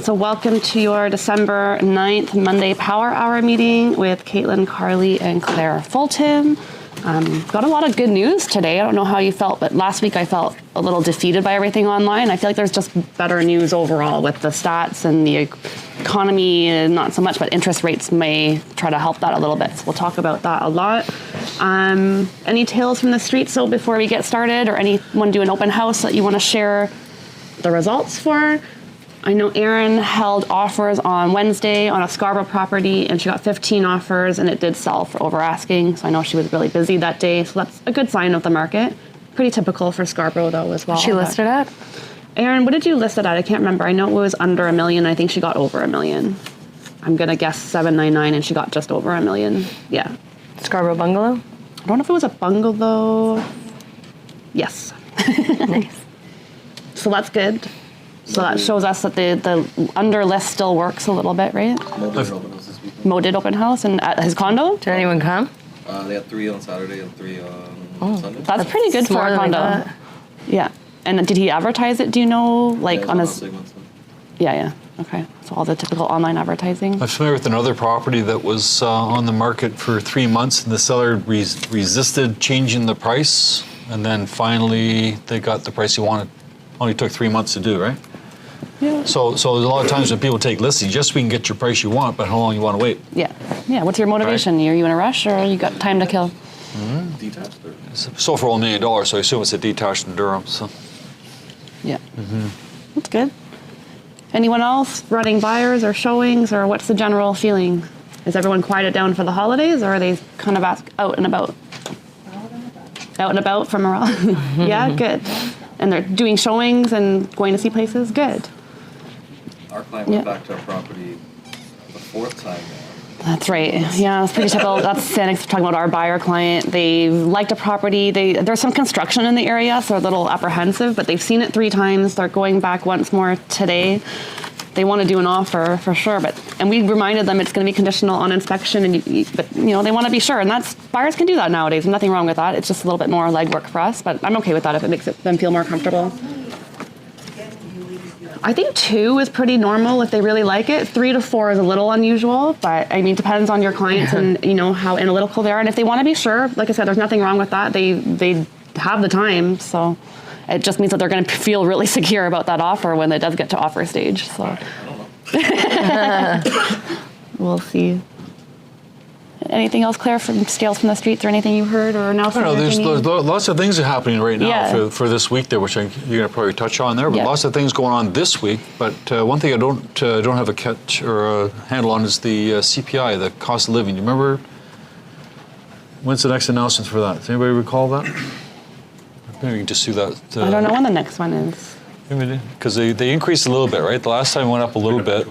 So welcome to your December 9th Monday Power Hour meeting with Katelyn, Carly, and Clare Fulton. Got a lot of good news today. I don't know how you felt, but last week I felt a little defeated by everything online. I feel like there's just better news overall with the stats and the economy, not so much, but interest rates may try to help that a little bit. So we'll talk about that a lot. Any tales from the street, so before we get started, or anyone do an open house that you want to share the results for? I know Erin held offers on Wednesday on a Scarborough property, and she got 15 offers, and it did sell for over asking. So I know she was really busy that day. So that's a good sign of the market. Pretty typical for Scarborough, though, as well. She listed at? Erin, what did you list it at? I can't remember. I know it was under $1 million. I think she got over $1 million. I'm gonna guess 799, and she got just over $1 million. Yeah. Scarborough bungalow? I don't know if it was a bungalow. Yes. Nice. So that's good. So that shows us that the under list still works a little bit, right? Mo did open house this week. Mo did open house and at his condo? Did anyone come? They had 3 on Saturday and 3 on Sunday. That's pretty good for More a than I condo. thought. Yeah. And did he advertise it, do you know? Like Yeah, on it's his... on Sigmund's. Yeah. Okay. So all the typical online advertising. I'm familiar with another property that was on the market for 3 months, and the seller resisted changing the price, and then finally they got the price he wanted. Only took 3 months to do, right? Yeah. So there's a lot of times when people take listings, just so we can get your price you want, but how long you want to wait. Yeah. Yeah. What's your motivation? Are you in a rush or you got time to kill? Detached or? Sold for only $1 million, so I assume it's a detached in Durham. So Yeah. That's good. Anyone else running buyers or showings, or what's the general feeling? Is everyone quieted down for the holidays, or are they kind of out and about? Out and about from around? Yeah, good. And they're doing showings and going to see places? Good. Our client went back to our property the 4th time now. That's right. Yeah, it's pretty typical. That's Sanix talking about our buyer client. They liked a property. There's some construction in the area, so they're a little apprehensive, but they've seen it 3 times. They're going back once more today. They want to do an offer for sure, and we reminded them it's going to be conditional on inspection, but they want to be sure, and buyers can do that nowadays. There's nothing wrong with that. It's just a little bit more legwork for us, but I'm okay with that if it makes them feel more comfortable. I think 2 is pretty normal if they really like it. 3 to 4 is a little unusual, but I mean, depends on your clients and how analytical they are. And if they want to be sure, like I said, there's nothing wrong with that. They have the time, so it just means that they're going to feel really secure about that offer when it does get to offer stage. So I don't know. We'll see. Anything else, Claire, from scales from the streets, or anything you heard or announced? I don't know, there's lots of things are happening right now Yeah. for this week there, which you're going to probably touch on there, but Yeah. lots of things going on this week. But one thing I don't have a catch or a handle on is the CPI, the cost of living. Do you remember, when's the next announcement for that? Does anybody recall that? Maybe we can just do that. I don't know when the next one is. Because they increased a little bit, right? The last time it went up a little bit,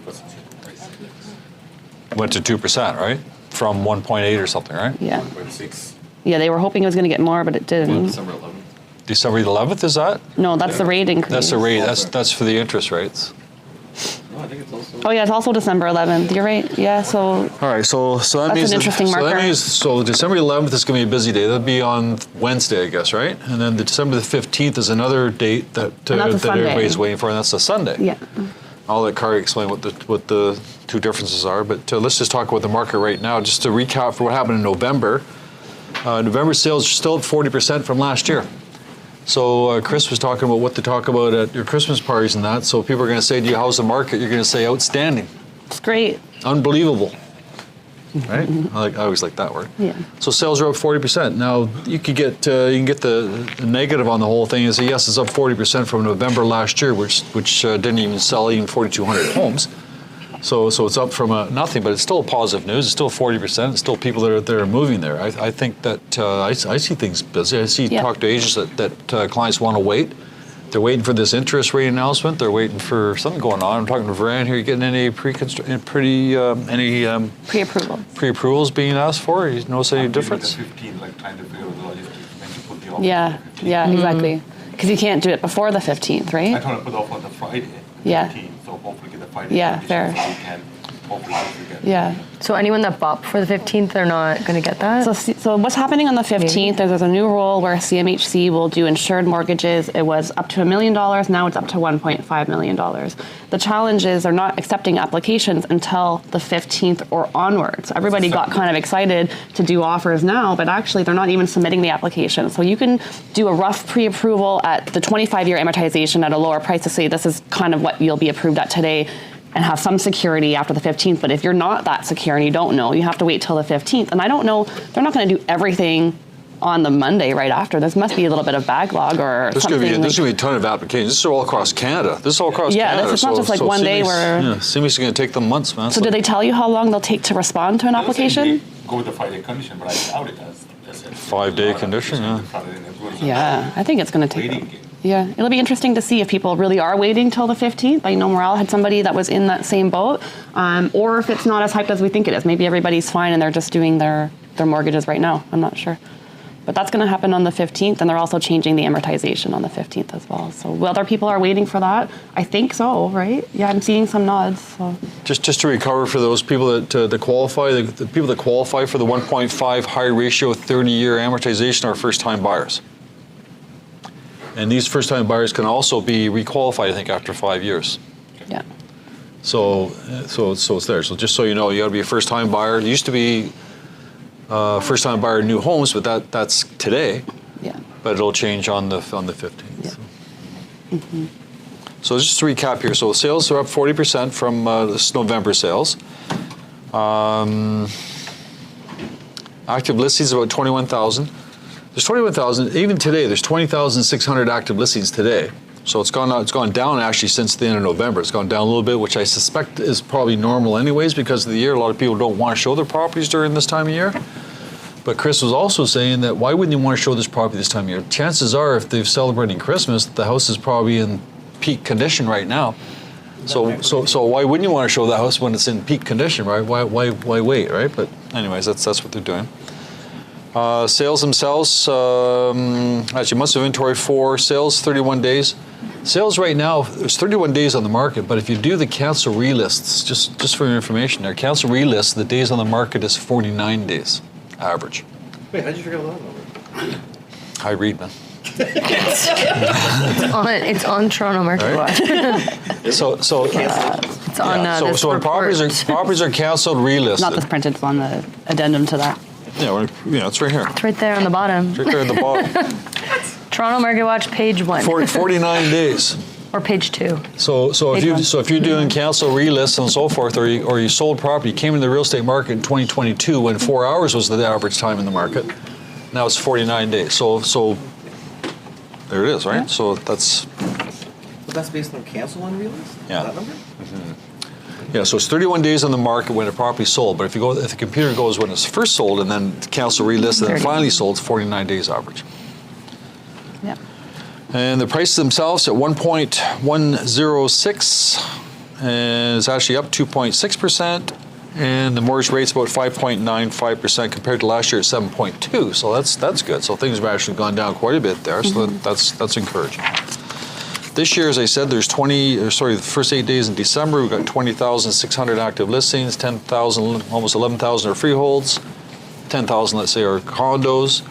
went to 2%, right? From 1.8 or something, right? Yeah. 1.6. Yeah, they were hoping it was going to get more, but it didn't. December 11th. December 11th, is that? No, that's the rate increase. That's the rate. That's for the interest rates. No, I think it's also. Oh yeah, it's also December 11th. You're right. Yeah, so All right, so that That's means an interesting so marker. that means December 11th is going to be a busy day. That'll be on Wednesday, I guess, right? And then the December the 15th is another date that And that's a Sunday. everybody's waiting for, and that's a Sunday. yeah. I'll let Kari explain what the 2 differences are, but let's just talk about the market right now. Just to recap for what happened in November. November sales are still up 40% from last year. So Chris was talking about what to talk about at your Christmas parties and that. So people are going to say to you, how's the market? You're going to say outstanding, It's great. unbelievable, right? I always like that word. Yeah. So sales are up 40%. Now you can get the negative on the whole thing and say yes, it's up 40% from November last year, which didn't even sell even 4,200 homes. So it's up from nothing, but it's still positive news. It's still 40%. It's still people that are moving there. I think that I see things busy. I see talk to agents that clients want to wait. They're waiting for this interest rate announcement. They're waiting for something going on. I'm talking to Varan here. You getting any pre-approvals being asked for? You notice any difference? 15, like trying to figure out the logistics when you put the offer. Yeah. Yeah. Exactly. Because you can't do it before the 15th, I right? told her to put the offer on the Friday. Yeah. 15, so hopefully get the Friday. Yeah, conditions fair. So we can hopefully we get. Yeah. So anyone that bought before the 15th, they're not going to get that? So what's happening on the 15th, there's a new rule where CMHC will do insured mortgages. It was up to $1 million, now it's up to $1.5 million. The challenge is they're not accepting applications until the 15th or onwards. Everybody got kind of excited to do offers now, but actually they're not even submitting the application. So you can do a rough pre-approval at the 25-year amortization at a lower price to say this is kind of what you'll be approved at today, and have some security after the 15th. But if you're not that secure and you don't know, you have to wait till the 15th. And I don't know, they're not going to do everything on the Monday right after. There must be a little bit of backlog or There's something. There's going to be a ton of applications. This is all across Canada. This is all across Canada. It's not just like one day where... Yeah, CMH's going to take them months, man. So do they tell you how long they'll take to respond to an They'll say application? they Go with the 5-day condition, but I doubt it as 5-day condition, yeah. Yeah, I think it's going to take... Waiting game. Yeah, it'll be interesting to see if people really are waiting till the 15th. I know Morale had somebody that was in that same boat, or if it's not as hyped as we think it is. Maybe everybody's fine and they're just doing their mortgages right now. I'm not sure. But that's going to happen on the 15th, and they're also changing the amortization on the 15th as well. So whether people are waiting for that, I think so, right? Yeah, I'm seeing some nods. So. Just to recover for those people that qualify, the people that qualify for the 1.5 high ratio 30-year amortization are first-time buyers. And these first-time buyers can also be requalified, I think, after 5 years. Yeah. So it's there. So just so you know, you got to be a first-time buyer. It used to be first-time buyer new homes, but that's today. Yeah. But it'll change on the 15th. Yeah. So. Mm-hmm. So just to recap here. So sales are up 40% from this November sales. Active listings about 21,000. There's 21,000. Even today, there's 20,600 active listings today. So it's gone down actually since the end of November. It's gone down a little bit, which I suspect is probably normal anyways because of the year. A lot of people don't want to show their properties during this time of year. But Chris was also saying that why wouldn't you want to show this property this time of year? Chances are, if they're celebrating Christmas, the house is probably in peak condition right now. So why wouldn't you want to show that house when it's in peak condition, right? Why wait, right? But anyways, that's what they're doing. Sales themselves, actually months of inventory for sales, 31 days. Sales right now, there's 31 days on the market, but if you do the cancel relists, just for your information, our cancel relist, the days on the market is 49 days average. Wait, how'd you figure out that number? I read, man. It's on Toronto Market Watch. So It's on this when report. properties are canceled, relist. Not this printed, it's on the addendum to that. Yeah, it's right here. It's right there on the bottom. It's right there at the bottom. Toronto Market Watch, page 1. 49 days. Or page 2. So Page one. if you're doing cancel relists and so forth, or you sold property, came into the real estate market in 2022 when 4 hours was the average time in the market. Now it's 49 days. So there it is, right? Yeah. So that's But that's based on cancel on relist? Yeah. That number? yeah. So it's 31 days on the market when a property sold. But if the computer goes when it's first sold and then cancel relist and then 30. finally sold, it's 49 days average. Yeah. And the prices themselves at 1.106, and it's actually up 2.6%. And the mortgage rate's about 5.95% compared to last year at 7.2. So that's good. So things have actually gone down quite a bit there. So that's encouraging. This year, as I said, there's the first 8 days in December, we've got 20,600 active listings, 10,000, almost 11,000 are freeholds, 10,000, let's say, are condos.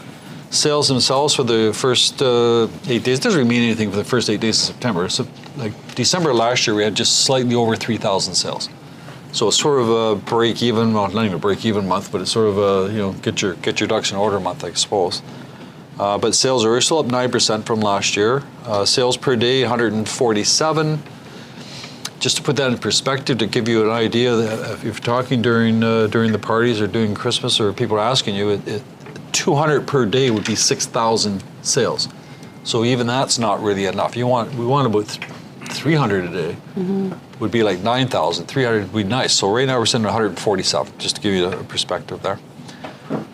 Sales themselves for the first 8 days doesn't really mean anything for the first 8 days of September. So, like December last year, we had just slightly over 3,000 sales. So it's sort of a break-even, well, not even a break-even month, but it's sort of a get your ducks in order month, I suppose. But sales are still up 9% from last year. Sales per day, 147. Just to put that in perspective, to give you an idea, that if you're talking during the parties or during Christmas, or people are asking you, 200 per day would be 6,000 sales. So even that's not really enough. We want about 300 a day. Would be like 9,000. 300 would be nice. So right now we're sitting at 147, just to give you a perspective there.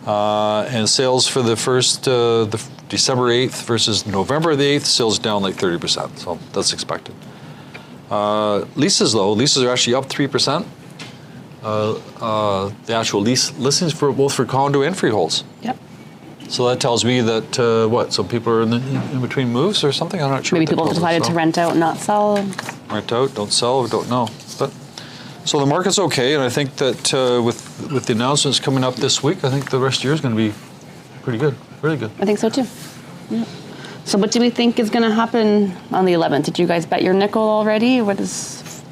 And sales for the first the December 8th versus November the 8th, sales down like 30%. So that's expected. Leases though, leases are actually up 3%. The actual lease listings for both for condo and freeholds. Yep. So that tells me that some people are in between moves or something. I'm not sure. Maybe what that people tells us, decided so. to rent out and not sell. Rent out, don't sell, don't know. But So the market's okay, and I think that with the announcements coming up this week, I think the rest of the year is going to be pretty good, really good. I think so too. Yeah. So what do we think is going to happen on the 11th? Did you guys bet your nickel already? What is...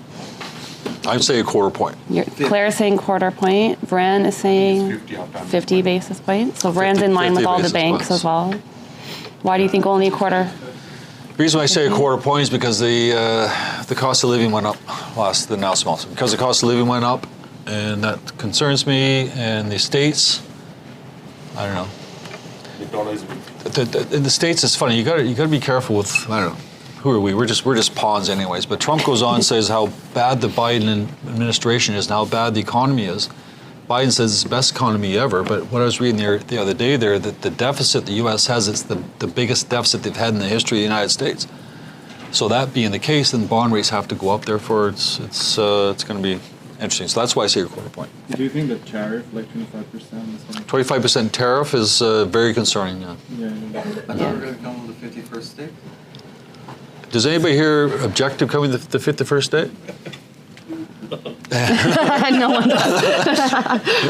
I'd say a quarter point. Claire's saying quarter point. Bren is saying 50 basis points. So Bren's in line with all the banks points as well. Why do you think only a quarter? The reason why I say a quarter point is because the cost of living went up the announcement. Because the cost of living went up, and that concerns me. And the States, I don't know. The dollar is weak. In the States, it's funny. You got to be careful with, I don't know. Who are we? We're just pawns anyways. But Trump goes on and says how bad the Biden administration is and how bad the economy is. Biden says it's the best economy ever. But what I was reading the other day there, that the deficit the U.S. has, it's the biggest deficit they've had in the history of the United States. So that being the case, then bond rates have to go up. Therefore, it's going to be interesting. So that's why I say a quarter point. Do you think the tariff, like 25%, is going 25% tariff is very concerning. Yeah. I thought we were going to come with the 51st state. Does anybody here object to coming to the 51st state? No one does.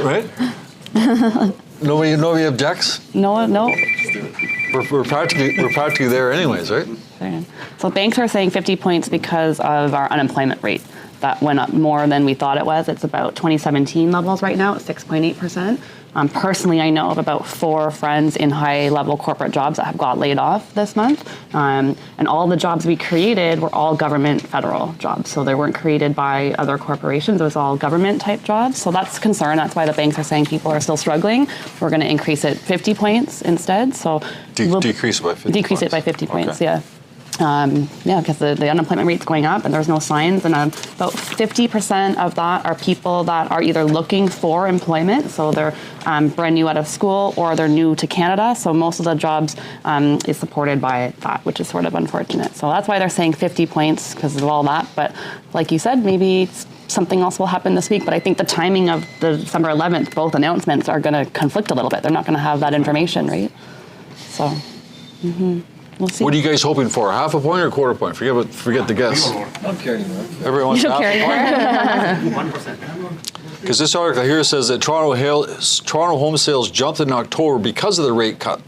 Right? Nobody objects? No. We're practically there anyways, right? So banks are saying 50 points because of our unemployment rate. That went up more than we thought it was. It's about 2017 levels right now at 6.8%. Personally, I know of about 4 friends in high-level corporate jobs that have got laid off this month. And all the jobs we created were all government federal jobs. So they weren't created by other corporations. It was all government-type jobs. So that's a concern. That's why the banks are saying people are still struggling. We're going to increase it 50 points instead. So decrease it by 50 Decrease points. it by 50 points, Okay. yeah. Because the unemployment rate's going up and there's no signs. And about 50% of that are people that are either looking for employment, so they're brand new out of school, or they're new to Canada. So most of the jobs is supported by that, which is sort of unfortunate. So that's why they're saying 50 points, because of all that. But like you said, maybe something else will happen this week. But I think the timing of the December 11th, both announcements are going to conflict a little bit. They're not going to have that information, right? So... We'll see. What are you guys hoping for? Half a point or a quarter point? Forget the guess. I'm carrying that. Everyone wants You don't half care a point? Because this article here says that Toronto home sales jumped in October because of the rate cut.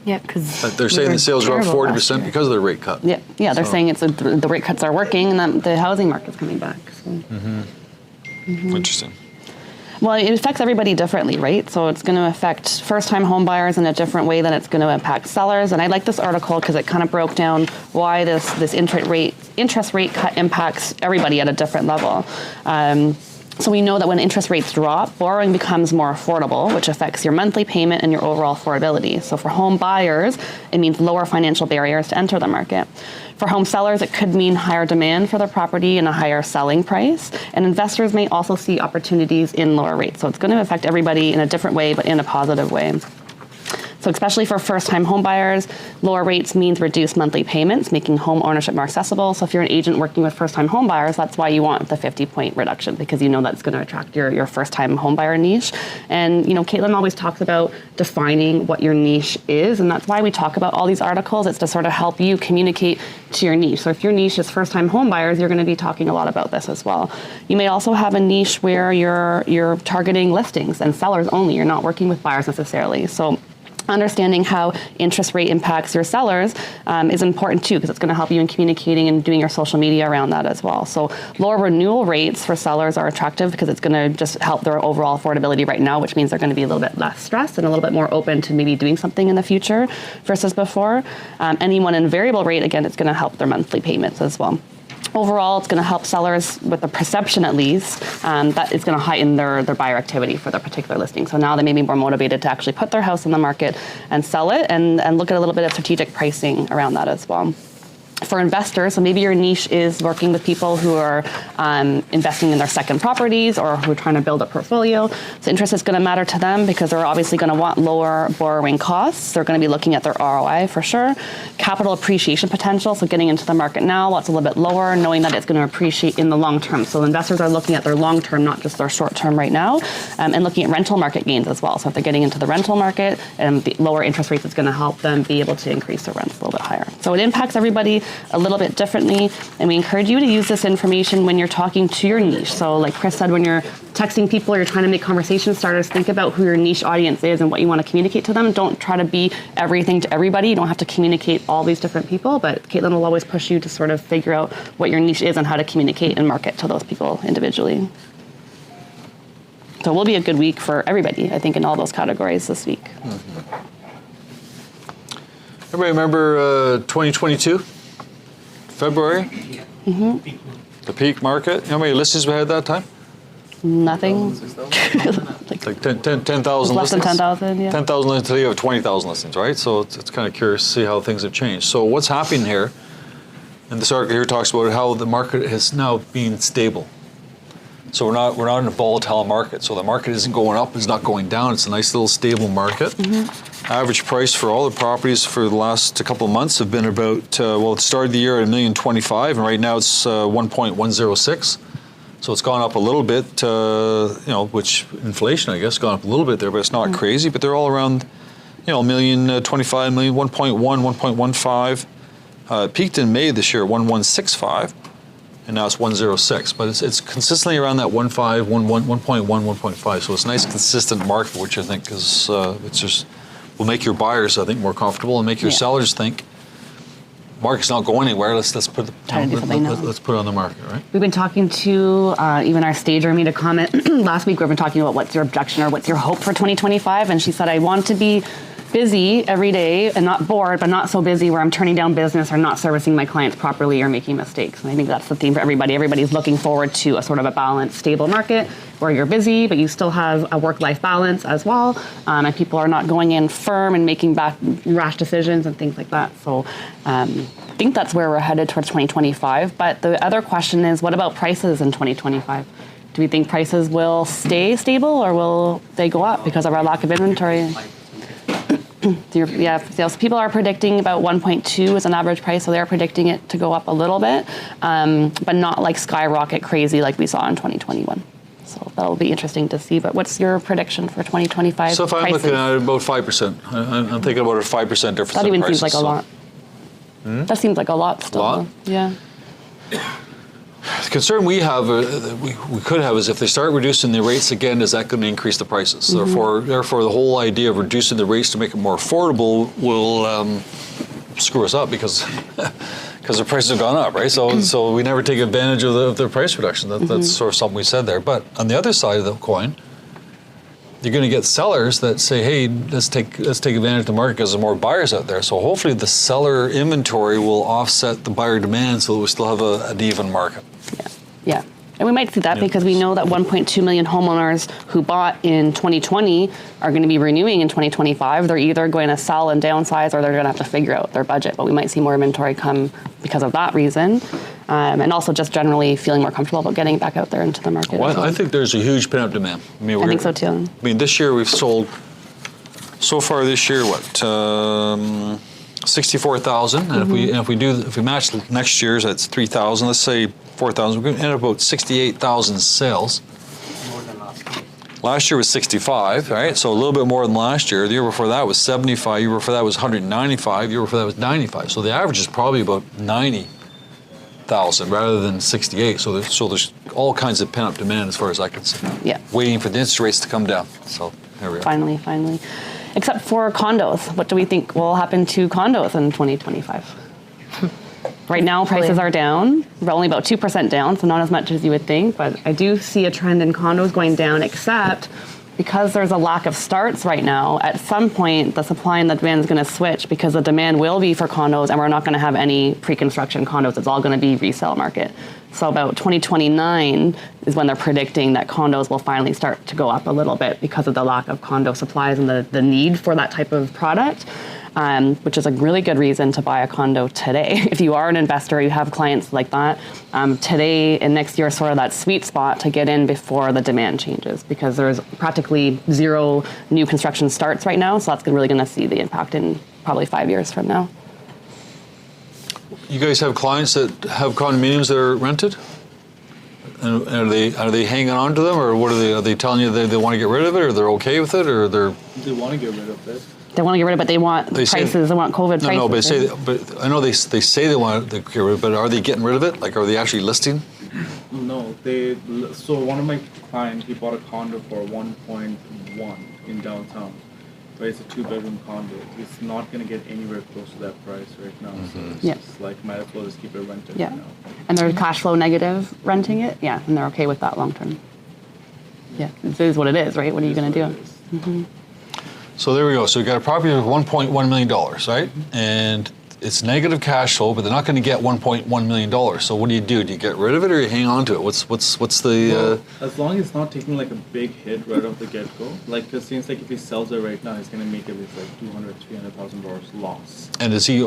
Yeah, because They're saying the sales are up 40% because of the rate cut. Yeah. They're saying the rate cuts are working and that the housing market's coming back. So. Interesting. Well, it affects everybody differently, right? So it's going to affect first-time home buyers in a different way than it's going to impact sellers. And I like this article because it kind of broke down why this interest rate cut impacts everybody at a different level. So we know that when interest rates drop, borrowing becomes more affordable, which affects your monthly payment and your overall affordability. So for home buyers, it means lower financial barriers to enter the market. For home sellers, it could mean higher demand for their property and a higher selling price. And investors may also see opportunities in lower rates. So it's going to affect everybody in a different way, but in a positive way. So especially for first-time home buyers, lower rates means reduced monthly payments, making home ownership more accessible. So if you're an agent working with first-time home buyers, that's why you want the 50-point reduction, because you know that's going to attract your first-time home buyer niche. And Katelyn always talks about defining what your niche is, and that's why we talk about all these articles. It's to sort of help you communicate to your niche. So if your niche is first-time home buyers, you're going to be talking a lot about this as well. You may also have a niche where you're targeting listings and sellers only. You're not working with buyers necessarily. So understanding how interest rate impacts your sellers is important too, because it's going to help you in communicating and doing your social media around that as well. So lower renewal rates for sellers are attractive because it's going to just help their overall affordability right now, which means they're going to be a little bit less stressed and a little bit more open to maybe doing something in the future versus before. Anyone in variable rate, again, it's going to help their monthly payments as well. Overall, it's going to help sellers, with the perception at least, that it's going to heighten their buyer activity for their particular listing. So now they may be more motivated to actually put their house on the market and sell it, and look at a little bit of strategic pricing around that as well. For investors, so maybe your niche is working with people who are investing in their second properties or who are trying to build a portfolio. So interest is going to matter to them because they're obviously going to want lower borrowing costs. They're going to be looking at their ROI for sure. Capital appreciation potential, so getting into the market now, it's a little bit lower, knowing that it's going to appreciate in the long term. So investors are looking at their long term, not just their short term right now, and looking at rental market gains as well. So if they're getting into the rental market, the lower interest rates is going to help them be able to increase their rents a little bit higher. So it impacts everybody a little bit differently. And we encourage you to use this information when you're talking to your niche. So like Chris said, when you're texting people or you're trying to make conversation starters, think about who your niche audience is and what you want to communicate to them. Don't try to be everything to everybody. You don't have to communicate all these different people, but Katelyn will always push you to sort of figure out what your niche is and how to communicate and market to those people individually. So it will be a good week for everybody, I think, in all those categories this week. Everybody remember 2022? February? Mm-hmm. The peak market? How many listings we had that time? Nothing. 10,000 Less than listings? 10,000, yeah. 10,000 listings, today you have 20,000 listings, right? So it's kind of curious to see how things have changed. So what's happening here, and this article here talks about how the market is now being stable. So we're not in a volatile market. So the market isn't going up, it's not going down. It's a nice little stable market. Mm-hmm. Average price for all the properties for the last couple of months have been about, well, it started the year at $1,025,000, and right now it's 1.106. So it's gone up a little bit, which inflation, I guess, gone up a little bit there, but it's not crazy. But they're all around, $1,025,000, million, 1.1, 1.15. Peaked in May this year, 1.165, and now it's 1.06. But it's consistently around that 1.5, 1.1, 1.5. So it's a nice, consistent market, which I think is will make your buyers, I think, more comfortable and make your sellers think, market's not going anywhere. Let's put it on the market, right? We've been talking to even our stager made a comment last week. We've been talking about what's your objection or what's your hope for 2025, and she said, I want to be busy every day and not bored, but not so busy where I'm turning down business or not servicing my clients properly or making mistakes. And I think that's the theme for everybody. Everybody's looking forward to a sort of a balanced, stable market where you're busy, but you still have a work-life balance as well. And people are not going in firm and making rash decisions and things like that. So I think that's where we're headed towards 2025. But the other question is, what about prices in 2025? Do we think prices will stay stable or will they go up because of our lack of inventory? Sales people are predicting about 1.2 as an average price, so they're predicting it to go up a little bit, but not like skyrocket crazy like we saw in 2021. So that'll be interesting to see. But what's your prediction for 2025? So if I'm looking at about 5%, I'm thinking about a 5% difference. That in even prices, seems like a lot. That seems like a lot still. A lot? Yeah. The concern we have, we could have, is if they start reducing the rates again, is that going to increase the prices? Mm-hmm. Therefore, the whole idea of reducing the rates to make it more affordable will screw us up because the prices have gone up, right? So we never take advantage of the price reduction. That's sort of something we said there. But on the other side of the coin, you're going to get sellers that say, hey, let's take advantage of the market because there's more buyers out there. So hopefully the seller inventory will offset the buyer demand so that we still have an even market. Yeah. And we might see that because we know that 1.2 million homeowners who bought in 2020 are going to be renewing in 2025. They're either going to sell and downsize or they're going to have to figure out their budget. But we might see more inventory come because of that reason. And also just generally feeling more comfortable about getting back out there into the market. Well, I think there's a huge pent-up demand. I think so too. I mean, this year we've sold, so far this year, 64,000. And if we match next year's, that's 3,000. Let's say 4,000. We're going to end up about 68,000 sales. More than last year. Last year was 65, right? So a little bit more than last year. The year before that was 75. The year before that was 195. The year before that was 95. So the average is probably about 90,000 rather than 68. So there's all kinds of pent-up demand as far as I can see. Yeah. Waiting for the interest rates to come down. So there we are. Finally. Except for condos. What do we think will happen to condos in 2025? Right now, prices are down. We're only about 2% down, so not as much as you would think. But I do see a trend in condos going down, except because there's a lack of starts right now, at some point, the supply and the demand is going to switch because the demand will be for condos, and we're not going to have any pre-construction condos. It's all going to be resale market. So about 2029 is when they're predicting that condos will finally start to go up a little bit because of the lack of condo supplies and the need for that type of product. Which is a really good reason to buy a condo today. If you are an investor, you have clients like that, today and next year is sort of that sweet spot to get in before the demand changes because there's practically zero new construction starts right now, so that's really going to see the impact in probably 5 years from now. You guys have clients that have condominiums that are rented? And are they hanging on to them, or what are they telling you they want to get rid of it, or they're okay with it, or they're... They want to get rid of it. They want to get rid of it, but they want prices, they want COVID prices. No, but right? but I know they say they want to get rid of it, but are they getting rid of it? Like, are they actually listing? No, so one of my clients, he bought a condo for 1.1 in downtown. But it's a 2-bedroom condo. It's not going to get anywhere close to that price right now. So it's just like, might as well just keep it rented right now. And they're cash flow negative renting it? Yeah, and they're okay with that long term. Yeah, it is what it is, right? What are you going to do? So there we go. So we got a property of $1.1 million, right? And it's negative cash flow, but they're not going to get $1.1 million. So what do? Do you get rid of it or you hang on to it? What's the? Well, as long as it's not taking like a big hit right off the get-go, like, because it seems like if he sells it right now, he's going to make at least like $200,000-$300,000 loss. And is he?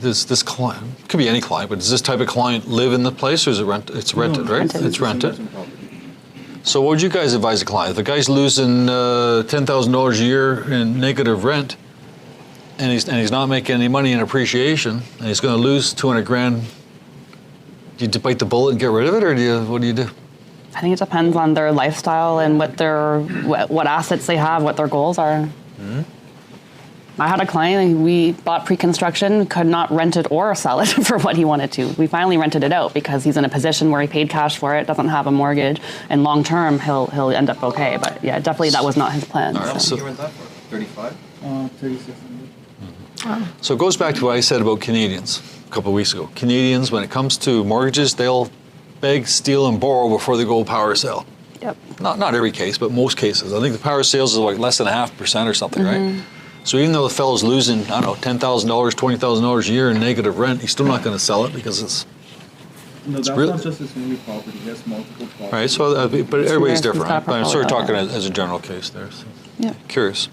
This client, could be any client, but does this type of client live in the place or is it rent? It's rented, No, right? rented. It's rented. Investment property. So what would you guys advise a client? If the guy's losing $10,000 a year in negative rent, and he's not making any money in appreciation, and he's going to lose $200,000, do you bite the bullet and get rid of it, or what do you do? I think it depends on their lifestyle and what assets they have, what their goals are. I had a client, we bought pre-construction, could not rent it or sell it for what he wanted to. We finally rented it out because he's in a position where he paid cash for it, doesn't have a mortgage, and long term he'll end up okay. But yeah, definitely that was not his plan. How much So- did you rent that for? 35? 3,600. So it goes back to what I said about Canadians a couple of weeks ago. Canadians, when it comes to mortgages, they'll beg, steal, and borrow before they go power sale. Yep. Not every case, but most cases. I think the power sales is like less than 0.5% or something, right? So even though the fellow's losing, I don't know, $10,000, $20,000 a year in negative rent, he's still not going to sell it because it's No, that's really- not just his only property. He has multiple properties. right. So, but everybody's He's different. got a Right? I'm sort of talking portfolio. as a general case there. So. Yeah. Curious.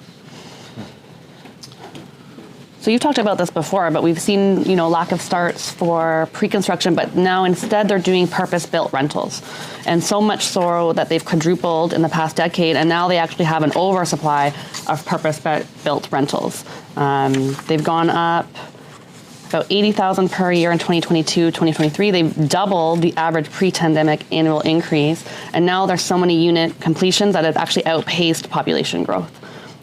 So you've talked about this before, but we've seen, lack of starts for pre-construction, but now instead they're doing purpose-built rentals. And so much so that they've quadrupled in the past decade, and now they actually have an oversupply of purpose-built rentals. They've gone up about 80,000 per year in 2022, 2023. They've doubled the average pre-pandemic annual increase, and now there's so many unit completions that it's actually outpaced population growth.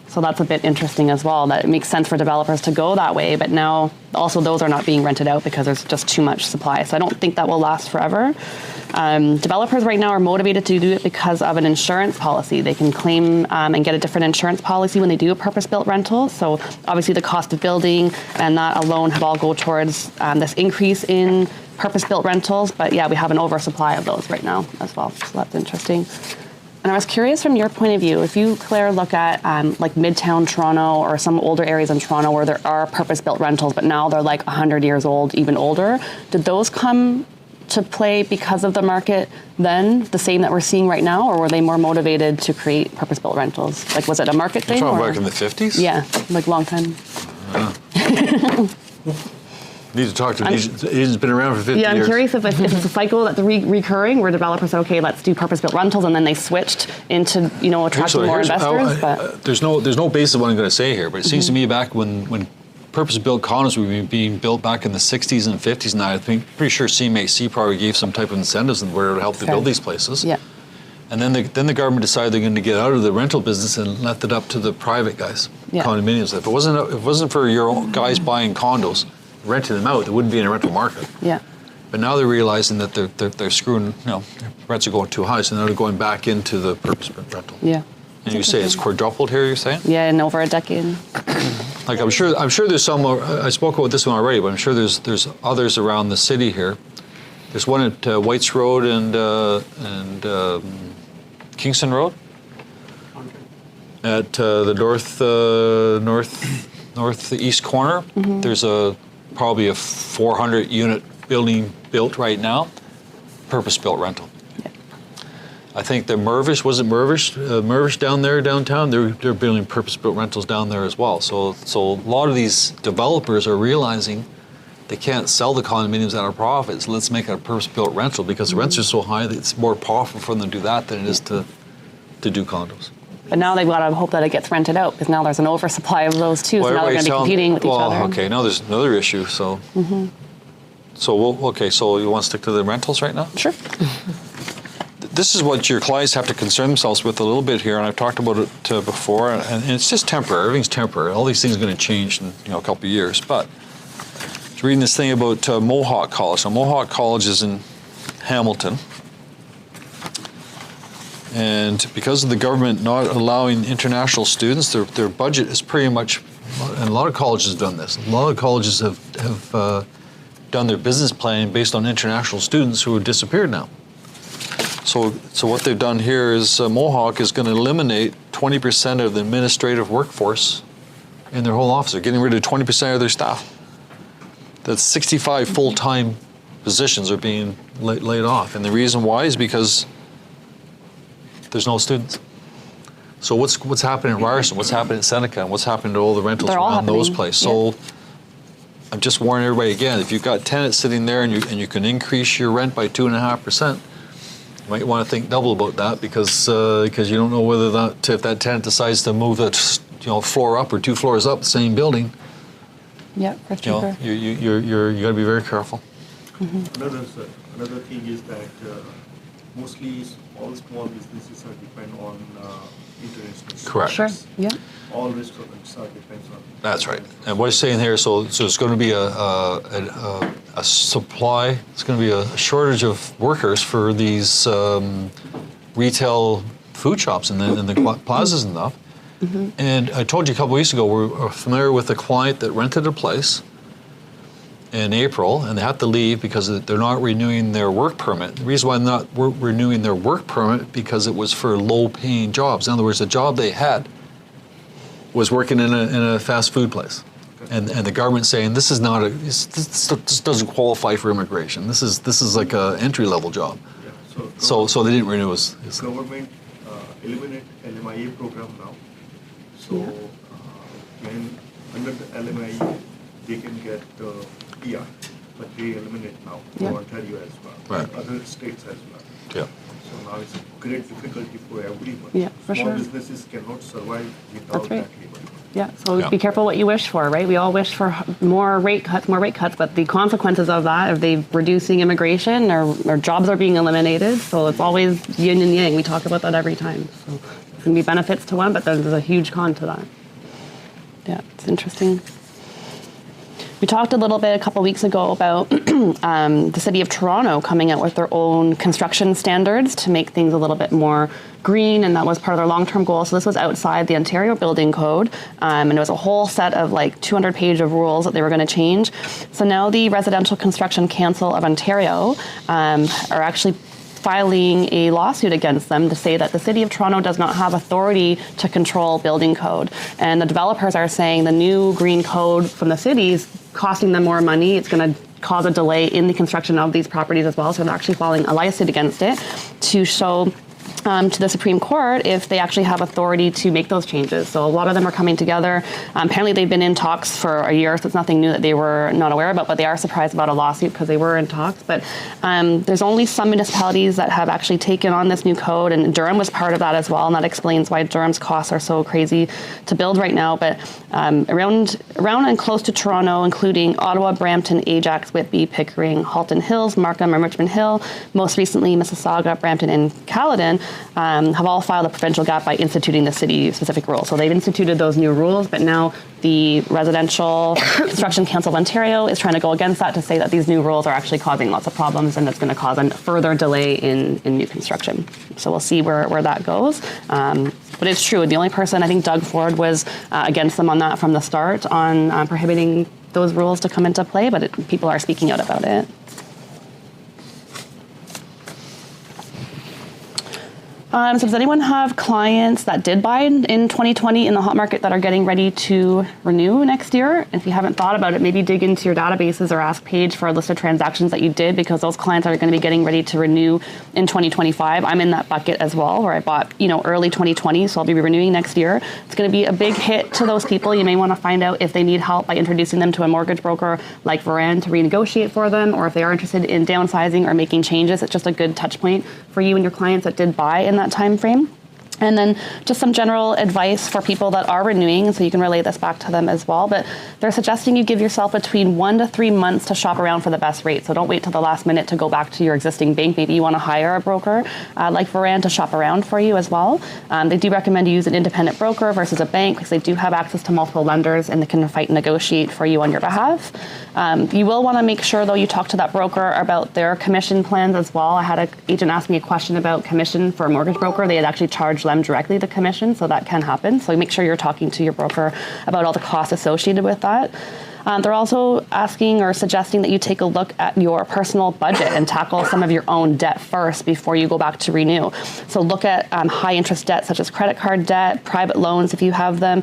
So that's a bit interesting as well, that it makes sense for developers to go that way, but now also those are not being rented out because there's just too much supply. So I don't think that will last forever. Developers right now are motivated to do it because of an insurance policy. They can claim and get a different insurance policy when they do a purpose-built rental. So obviously the cost of building and that alone have all go towards this increase in purpose-built rentals. But yeah, we have an oversupply of those right now as well. So that's interesting. And I was curious from your point of view, if you, Claire, look at like Midtown Toronto or some older areas in Toronto where there are purpose-built rentals, but now they're like 100 years old, even older, did those come to play because of the market then, the same that we're seeing right now, or were they more motivated to create purpose-built rentals? Like, was it a market thing? You're talking or? back in the 50s? Yeah, like long time. Need to talk to him. He's been around for 50 years. Yeah, I'm curious if it's a cycle that's recurring where developers said, okay, let's do purpose-built rentals, and then they switched into, attracting more investors. But There's no basis of what I'm going to say here, but it seems to me back when purpose-built condos were being built back in the 60s and 50s, and I think pretty sure CMHC probably gave some type of incentives in order to help to build these places. Yeah. And then the government decided they're going to get out of the rental business and left it up to the private guys, condominiums. If it wasn't for your own guys buying condos, renting them out, they wouldn't be in a rental market. Yeah. But now they're realizing that they're screwing, rents are going too high, so now they're going back into the purpose-built rental. Yeah. And you say it's quadrupled here, you're saying? Yeah, in over a decade. Like I'm sure there's some more, I spoke about this one already, but I'm sure there's others around the city here. There's one at Whites Road and Kingston Road. At the northeast corner, there's probably a 400 unit building built right now, purpose-built rental. Yeah. I think the Mervish down there downtown, they're building purpose-built rentals down there as well. So a lot of these developers are realizing they can't sell the condominiums at a profit, so let's make it a purpose-built rental because the rents are so high that it's more profitable for them to do that than it is to do condos. But now they've got to hope that it gets rented out because now there's an oversupply of those too. So now they're going to be competing with each other. Okay, now there's another issue. So, so you want to stick to the rentals right now? Sure. this is what your clients have to concern themselves with a little bit here, and I've talked about it before, and it's just temporary. Everything's temporary. All these things are going to change in a couple of years. But I was reading this thing about Mohawk College. Now, Mohawk College is in Hamilton, and because of the government not allowing international students, their budget is pretty much, and a lot of colleges have done this. A lot of colleges have done their business planning based on international students who have disappeared now. So what they've done here is Mohawk is going to eliminate 20% of the administrative workforce in their whole office. They're getting rid of 20% of their staff. That's 65 full-time positions are being laid off. And the reason why is because there's no students. So what's happening at Ryerson, what's happening at Seneca, and what's happening to all the rentals around those places. So I'm just warning everybody again, if you've got tenants sitting there and you can increase your rent by 2.5%, you might want to think double about that because you don't know whether if that tenant decides to move that floor up or 2 floors up the same building. Yeah, for cheaper. You're got to be very careful. Mm-hmm. Another thing is that mostly all small businesses are depend on international. Correct. Sure. Yeah. All restaurants are depends on. That's right. And what it's saying here, so it's going to be a supply. It's going to be a shortage of workers for these retail food shops and the plazas and stuff. Mm-hmm. And I told you a couple weeks ago, we're familiar with a client that rented a place in April, and they have to leave because they're not renewing their work permit. The reason why they're not renewing their work permit because it was for low-paying jobs. In other words, the job they had was working in a fast food place, and the government saying this is not this doesn't qualify for immigration. This is like a entry-level job. Yeah. So they didn't renew his government eliminate LMIA program now. So when under the LMIA they can get PR, but they eliminate now for Ontario as well, right. Other states as well. Yeah. So now it's a great difficulty for everyone. Yeah, for Small sure. businesses cannot survive without That's right. that labor. Yeah, so be careful what you wish for, right? We all wish for more rate cuts, but the consequences of that, if they're reducing immigration or jobs are being eliminated, so it's always yin and yang. We talk about that every time. So it's going to be benefits to one, but there's a huge con to that. Yeah, it's interesting. We talked a little bit a couple weeks ago about the City of Toronto coming out with their own construction standards to make things a little bit more green, and that was part of their long-term goal. So this was outside the Ontario Building Code, and it was a whole set of like 200-page of rules that they were going to change. So now the Residential Construction Council of Ontario are actually filing a lawsuit against them to say that the City of Toronto does not have authority to control building code. And the developers are saying the new green code from the city is costing them more money. It's going to cause a delay in the construction of these properties as well. So they're actually filing a lawsuit against it to show to the Supreme Court if they actually have authority to make those changes. So a lot of them are coming together. Apparently they've been in talks for a year, so it's nothing new that they were not aware about, but they are surprised about a lawsuit because they were in talks. But there's only some municipalities that have actually taken on this new code, and Durham was part of that as well, and that explains why Durham's costs are so crazy to build right now. But around and close to Toronto, including Ottawa, Brampton, Ajax, Whitby, Pickering, Halton Hills, Markham, and Richmond Hill, most recently Mississauga, Brampton, and Caledon, have all filed a provincial gap by instituting the city-specific rules. So they've instituted those new rules, but now the Residential Construction Council of Ontario is trying to go against that to say that these new rules are actually causing lots of problems and it's going to cause a further delay in new construction. So we'll see where that goes. But it's true. The only person, I think Doug Ford was against them on that from the start on prohibiting those rules to come into play, but people are speaking out about it. So does anyone have clients that did buy in 2020 in the hot market that are getting ready to renew next year? If you haven't thought about it, maybe dig into your databases or ask Paige for a list of transactions that you did, because those clients are going to be getting ready to renew in 2025. I'm in that bucket as well, where I bought, early 2020, so I'll be renewing next year. It's going to be a big hit to those people. You may want to find out if they need help by introducing them to a mortgage broker like Varan to renegotiate for them, or if they are interested in downsizing or making changes. It's just a good touch point for you and your clients that did buy in that time frame. And then just some general advice for people that are renewing, so you can relay this back to them as well. But they're suggesting you give yourself between 1 to 3 months to shop around for the best rate. So don't wait till the last minute to go back to your existing bank. Maybe you want to hire a broker like Varan to shop around for you as well. They do recommend you use an independent broker versus a bank because they do have access to multiple lenders and they can fight and negotiate for you on your behalf. You will want to make sure, though, you talk to that broker about their commission plans as well. I had an agent ask me a question about commission for a mortgage broker. They had actually charged them directly the commission, so that can happen. So make sure you're talking to your broker about all the costs associated with that. They're also asking or suggesting that you take a look at your personal budget and tackle some of your own debt first before you go back to renew. So look at high interest debt such as credit card debt, private loans if you have them.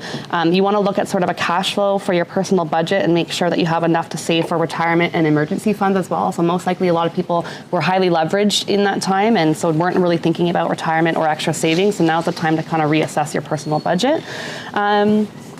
You want to look at sort of a cash flow for your personal budget and make sure that you have enough to save for retirement and emergency funds as well. So most likely a lot of people were highly leveraged in that time and so weren't really thinking about retirement or extra savings. So now's the time to kind of reassess your personal budget.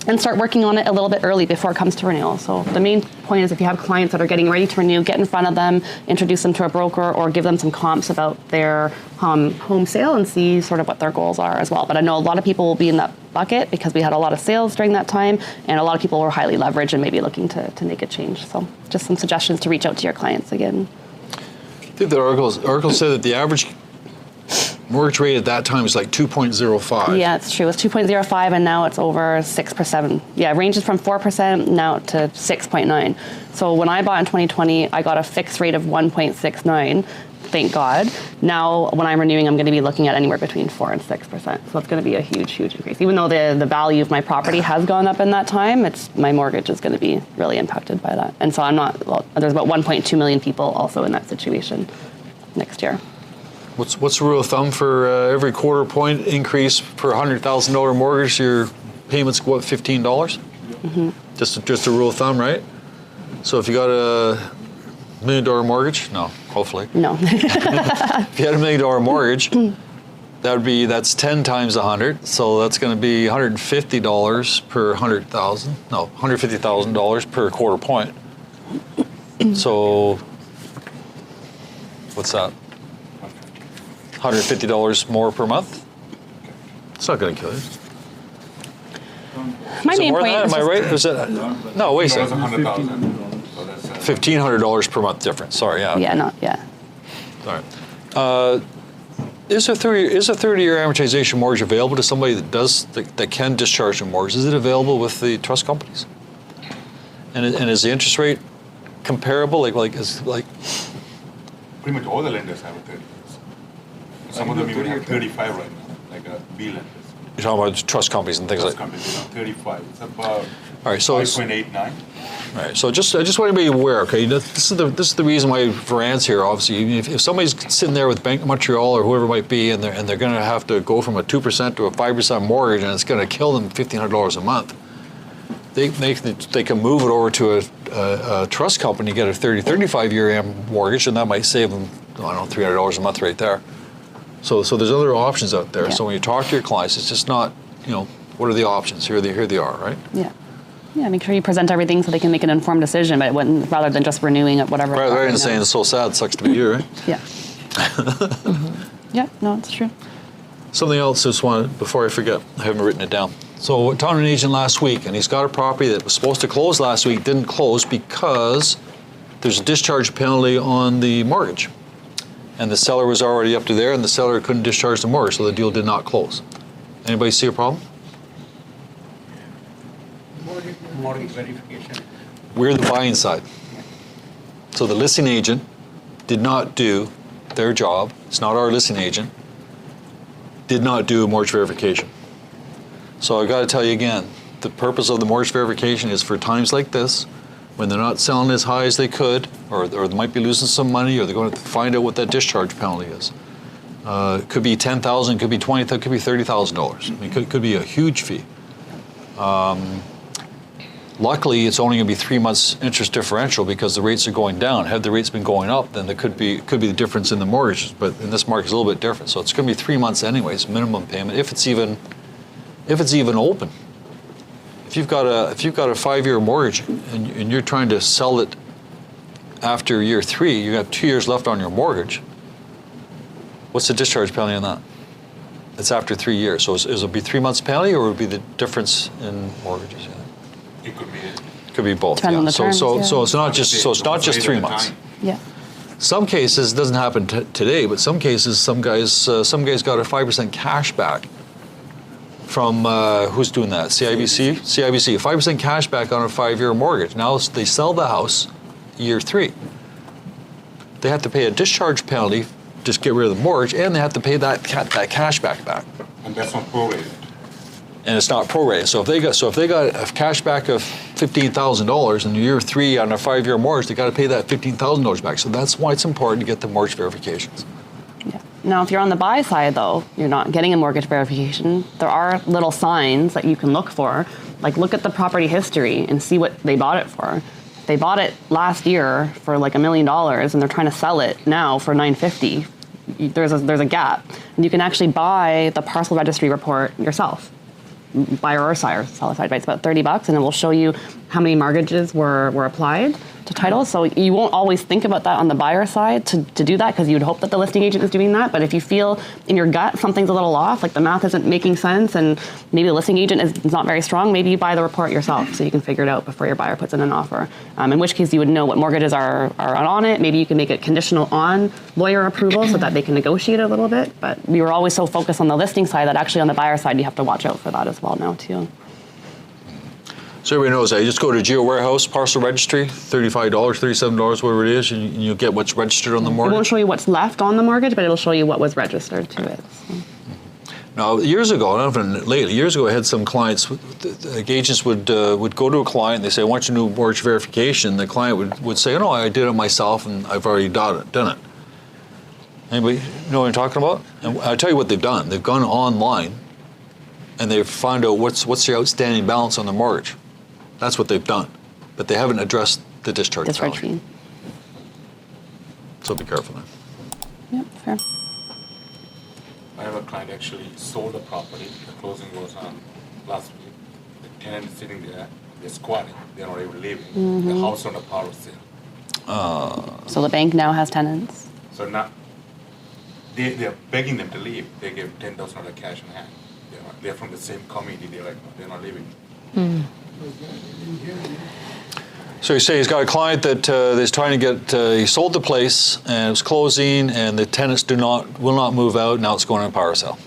And start working on it a little bit early before it comes to renewal. So the main point is if you have clients that are getting ready to renew, get in front of them, introduce them to a broker or give them some comps about their home sale and see sort of what their goals are as well. But I know a lot of people will be in that bucket because we had a lot of sales during that time and a lot of people were highly leveraged and maybe looking to make a change. So just some suggestions to reach out to your clients again. I think the article said that the average mortgage rate at that time was like 2.05. Yeah, it's true. It was 2.05 and now it's over 6%. Yeah, it ranges from 4% now to 6.9. So when I bought in 2020, I got a fixed rate of 1.69. Thank God. Now, when I'm renewing, I'm going to be looking at anywhere between 4 and 6%. So it's going to be a huge, huge increase. Even though the value of my property has gone up in that time, my mortgage is going to be really impacted by that. And so there's about 1.2 million people also in that situation next year. What's the rule of thumb for every quarter point increase per $100,000 mortgage? Your payments go up $15. Mm-hmm. Just a rule of thumb, right? So if you got a $1 million mortgage, no, hopefully. No. If you had $1 million mortgage, that's 10 times 100. So that's going to be $150 per 100,000. No, $150,000 per quarter point. So what's that? $150 more per month? It's not going to kill you. My main point Am I right? Is it? No, wait a second. $1,500 per month difference. Sorry, yeah. Yeah. All right. Is a 30-year amortization mortgage available to somebody that can discharge their mortgage? Is it available with the trust companies? And is the interest rate comparable? Like pretty much all the lenders have a 30 years. Some of them even have 35 right now, like B lenders. You're talking about trust companies and things Trust like companies, 35. It's about All right, so 5.89. All right, so I just want to be aware, okay? This is the reason why Varan's here. Obviously, if somebody's sitting there with Bank of Montreal or whoever it might be, and they're going to have to go from a 2% to a 5% mortgage, and it's going to kill them $1,500 a month, they can move it over to a trust company, get a 35-year mortgage, and that might save them, I don't know, $300 a month right there. So there's other options out there. Yeah. So when you talk to your clients, it's just not, what are the options? Here they are, right? Yeah. Yeah, make sure you present everything so they can make an informed decision, but rather than just renewing at whatever. Rather than saying it's so sad, it sucks to be you, right? Yeah. Mm-hmm. Yeah, no, it's true. Something else I just wanted, before I forget, I haven't written it down. So I talked to an agent last week, and he's got a property that was supposed to close last week, didn't close because there's a discharge penalty on the mortgage. And the seller was already up to there, and the seller couldn't discharge the mortgage, so the deal did not close. Anybody see a problem? Mortgage verification. We're the buying side. So the listing agent did not do their job. It's not our listing agent. Did not do a mortgage verification. So I got to tell you again, the purpose of the mortgage verification is for times like this, when they're not selling as high as they could, or they might be losing some money, or they're going to find out what that discharge penalty is. It could be $10,000, could be $20,000, could be $30,000. I mean, it could be a huge fee. Luckily, it's only going to be 3 months interest differential because the rates are going down. Had the rates been going up, then there could be the difference in the mortgages. But in this market, it's a little bit different. So it's going to be 3 months anyways, minimum payment, if it's even open. If you've got a 5-year mortgage and you're trying to sell it after year 3, you got 2 years left on your mortgage. What's the discharge penalty on that? It's after 3 years. So it'll be 3 months penalty, or would it be the difference in mortgages? Yeah. It could be. Could be both. Depending on the terms, so yeah. it's not just 3 months. Yeah. Some cases, it doesn't happen today, but some cases, some guys got a 5% cash back from, who's doing that? CIBC? CIBC, 5% cash back on a 5-year mortgage. Now they sell the house year 3. They have to pay a discharge penalty, just get rid of the mortgage, and they have to pay that cash back. And that's not prorated. And it's not prorated. So if they got a cash back of $15,000 in year 3 on a 5-year mortgage, they got to pay that $15,000 back. So that's why it's important to get the mortgage verifications. Yeah. Now, if you're on the buy side, though, you're not getting a mortgage verification. There are little signs that you can look for, like look at the property history and see what they bought it for. They bought it last year for like $1 million, and they're trying to sell it now for $950. There's a gap, and you can actually buy the parcel registry report yourself. Buyer or seller, sell side, right? It's about $30, and it will show you how many mortgages were applied to title. So you won't always think about that on the buyer side to do that, because you'd hope that the listing agent is doing that. But if you feel in your gut something's a little off, like the math isn't making sense, and maybe the listing agent is not very strong, maybe you buy the report yourself so you can figure it out before your buyer puts in an offer. In which case you would know what mortgages are on it. Maybe you can make it conditional on lawyer approval so that they can negotiate a little bit. But we were always so focused on the listing side that actually on the buyer side you have to watch out for that as well now too. So everybody knows that. You just go to Geo Warehouse, parcel registry, $35, $37, whatever it is, and you'll get what's registered on the mortgage. It won't show you what's left on the mortgage, but it'll show you what was registered to it. So. Now, years ago, not even lately, years ago I had some clients, the agents would go to a client and they say, I want your new mortgage verification. The client would say, no, I did it myself and I've already done it. Anybody know what I'm talking about? And I'll tell you what they've done. They've gone online and they've found out what's the outstanding balance on the mortgage. That's what they've done. But they haven't addressed the discharge penalty. So be careful then. Yep, fair. I have a client actually sold a property. The closing was on last week. The tenant is sitting there. They're squatting. They're not even living. The house on a power sale. So the bank now has tenants. So now they're begging them to leave. They give $10,000 cash in hand. They're from the same community. They're not leaving. So you say he's got a client that is trying to get, he sold the place and it was closing and the tenants will not move out. Now it's going on a power sale.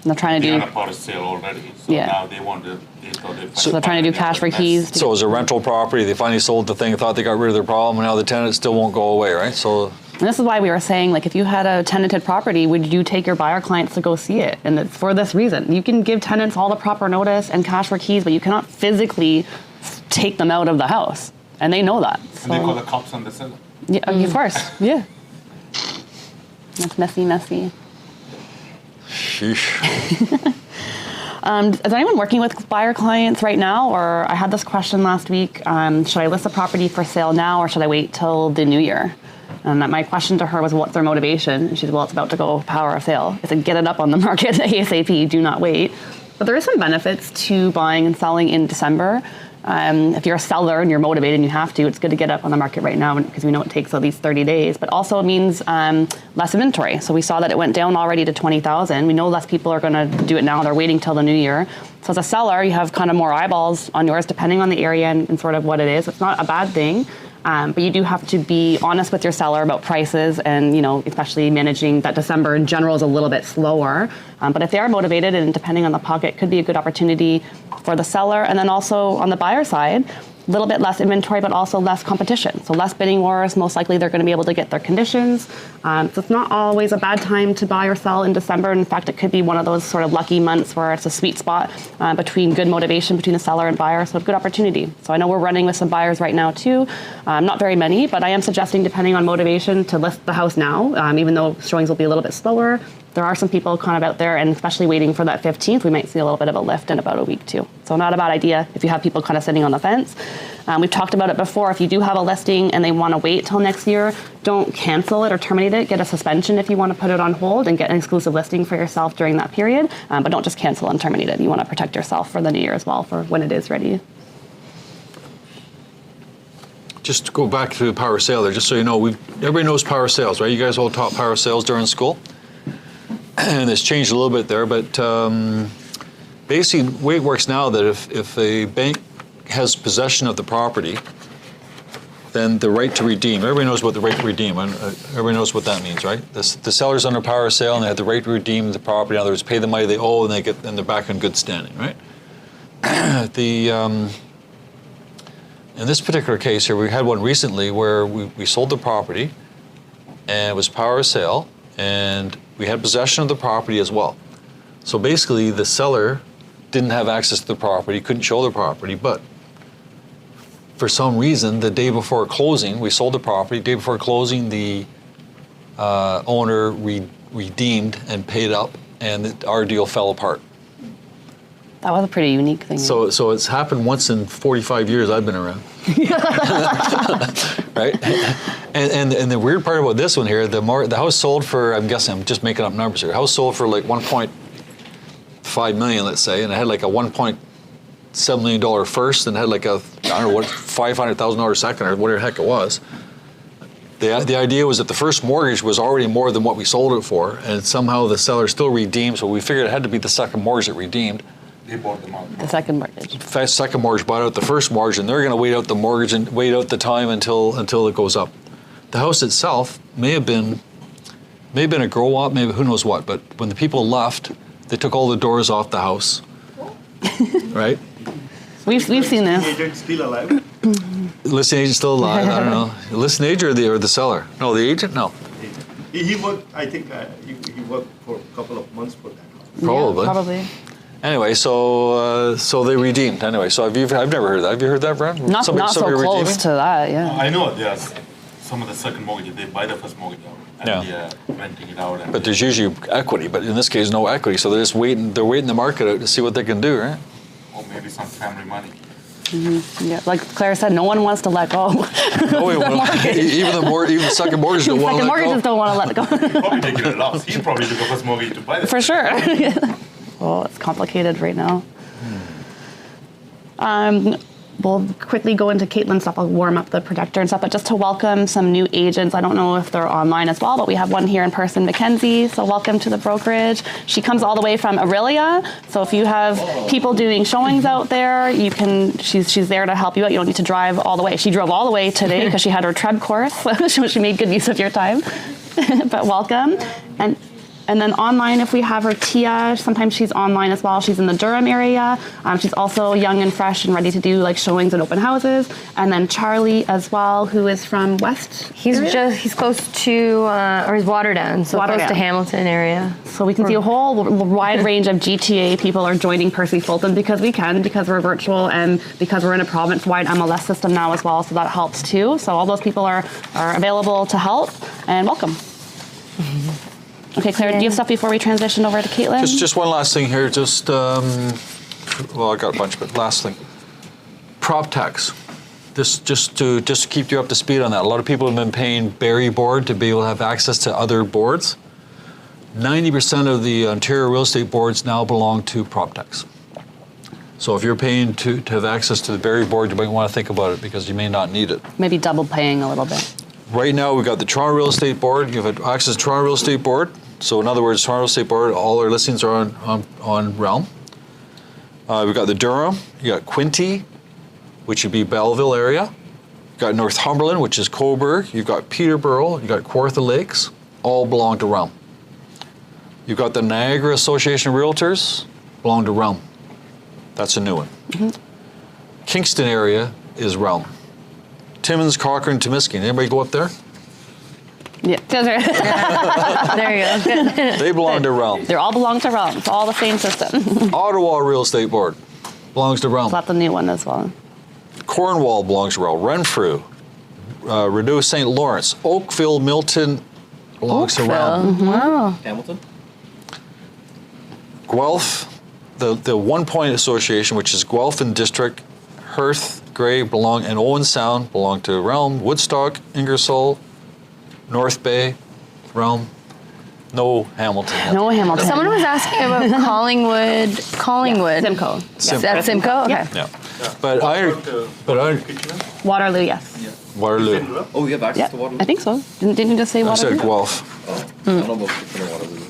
And they're trying to They're do. on a power sale already. So Yeah. now they want to. So they're trying to do cash for keys. So it was a rental property. They finally sold the thing, thought they got rid of their problem, and now the tenant still won't go away, right? So. And this is why we were saying, like, if you had a tenanted property, would you take your buyer clients to go see it? And it's for this reason. You can give tenants all the proper notice and cash for keys, but you cannot physically take them out of the house. And they know that. So. And they call the cops on the seller. Yeah, of course. Yeah. That's messy. Sheesh. Is anyone working with buyer clients right now? Or I had this question last week, should I list the property for sale now or should I wait till the new year? And my question to her was, what's their motivation? And she said, well, it's about to go power of sale. I said, get it up on the market ASAP, do not wait. But there is some benefits to buying and selling in December. If you're a seller and you're motivated and you have to, it's good to get up on the market right now because we know it takes at least 30 days. But also it means less inventory. So we saw that it went down already to 20,000. We know less people are going to do it now. They're waiting till the new year. So as a seller, you have kind of more eyeballs on yours depending on the area and sort of what it is. It's not a bad thing. But you do have to be honest with your seller about prices and, especially managing that December in general is a little bit slower. But if they are motivated and depending on the pocket, could be a good opportunity for the seller. And then also on the buyer side, a little bit less inventory, but also less competition. So less bidding wars, most likely they're going to be able to get their conditions. So it's not always a bad time to buy or sell in December. In fact, it could be one of those sort of lucky months where it's a sweet spot between good motivation between the seller and buyer. So a good opportunity. So I know we're running with some buyers right now too. Not very many, but I am suggesting, depending on motivation, to list the house now, even though showings will be a little bit slower. There are some people kind of out there, and especially waiting for that 15th, we might see a little bit of a lift in about a week too. So not a bad idea if you have people kind of sitting on the fence. We've talked about it before. If you do have a listing and they want to wait till next year, don't cancel it or terminate it. Get a suspension if you want to put it on hold and get an exclusive listing for yourself during that period. But don't just cancel and terminate it. You want to protect yourself for the new year as well, for when it is ready. Just to go back to power sale there, just so you know, everybody knows power sales, right? You guys all taught power sales during school. and it's changed a little bit there, but basically the way it works now that if a bank has possession of the property, then the right to redeem, everybody knows what the right to redeem, everybody knows what that means, right? The seller's under power of sale and they have the right to redeem the property, in other words, pay the money they owe and they're back in good standing, right? In this particular case here, we had one recently where we sold the property and it was power of sale and we had possession of the property as well. So basically the seller didn't have access to the property, couldn't show the property, but for some reason, the day before closing, we sold the property. The day before closing, the owner redeemed and paid up, and our deal fell apart. That was a pretty unique thing. So it's happened once in 45 years I've been around. Right? And the weird part about this one here, the house sold for, I'm guessing, I'm just making up numbers here. The house sold for like 1.5 million, let's say, and it had like a $1.7 million first, and had like a, I don't know what, $500,000 second, or whatever the heck it was. The idea was that the first mortgage was already more than what we sold it for, and somehow the seller still redeemed, so we figured it had to be the second mortgage that redeemed. They bought them out. The second mortgage. Second mortgage bought out the first mortgage, and they're going to wait out the mortgage and wait out the time until it goes up. The house itself may have been a grow up, maybe who knows what, but when the people left, they took all the doors off the house, right? We've seen this. Agent still alive? The listing agent still alive? I don't know. The listing agent or the seller? No, the agent? No. He worked, I think, he worked for a couple of months for that house. Probably. Yeah, probably. Anyway, so they redeemed. Anyway, so I've never heard that. Have you heard that, Brad? Not so close redeeming? to that, yeah. I know there's some of the second mortgage, they buy the first mortgage out and Yeah. they're renting it out. And But there's usually equity, but in this case, no equity. So they're just waiting. They're waiting the market out to see what they can do, right? or maybe some family money. Yeah, like Claire said, no one wants to let go. No, even the second mortgage don't want to Second let mortgages go. don't want to let it go. He's probably taking a loss. He probably took the first mortgage to buy the For sure. Well, it's complicated right now. We'll quickly go into Katelyn's stuff. I'll warm up the projector and stuff, but just to welcome some new agents. I don't know if they're online as well, but we have one here in person, Mackenzie. So welcome to the brokerage. She comes all the way from Aurelia. So if you have people doing showings out there, you can. She's there to help you out. You don't need to drive all the way. She drove all the way today because she had her TREB course. So she made good use of your time. But welcome. And then online, if we have her, Tia, sometimes she's online as well. She's in the Durham area. She's also young and fresh and ready to do like showings and open houses. And then Charlie as well, who is from West. He's close to, or he's Waterdown, so close to Hamilton area. So we can see a whole wide range of GTA people are joining Percy Fulton because we're virtual, and because we're in a province-wide MLS system now as well, so that helps too. So all those people are available to help, and welcome. Okay, Claire, do you have stuff before we transition over to Katelyn? Just one last thing here. Well, I got a bunch, but last thing. Prop tax. Just to keep you up to speed on that. A lot of people have been paying Barry board to be able to have access to other boards. 90% of the Ontario real estate boards now belong to prop tax. So if you're paying to have access to the Barry board, you might want to think about it because you may not need it. Maybe double paying a little bit. Right now, we've got the Toronto Real Estate Board. You have access to Toronto Real Estate Board. So in other words, Toronto Real Estate Board, all our listings are on Realm. We've got the Durham. You got Quinte, which would be Belleville area. You've got Northumberland, which is Cobourg. You've got Peterborough. You've got Kawartha Lakes. All belong to Realm. You've got the Niagara Association of Realtors. Belong to Realm. That's a new one. Mm-hmm. Kingston area is Realm. Timmins, Cochrane, Temiskaming. Anybody go up there? Yeah. There you go. Good. They belong to Realm. They all belong to Realm. It's all the same system. Ottawa Real Estate Board belongs to Realm. So that's the new one as well. Cornwall belongs to Realm. Renfrew, Rideau St. Lawrence, Oakville, Milton belongs to Realm. Mm-hmm. Wow. Hamilton? Guelph, the One Point Association, which is Guelph and District, Hearth, Grey and Owen Sound belong to Realm. Woodstock, Ingersoll, North Bay, Realm. No Hamilton. No Hamilton. Someone was asking about Collingwood. Simcoe. That's Simcoe? Okay. Yeah. But I Waterloo, yes. Waterloo. Oh, you have access to Waterloo? I think so. Didn't you just say I Waterloo? said Guelph. I don't know about Waterloo.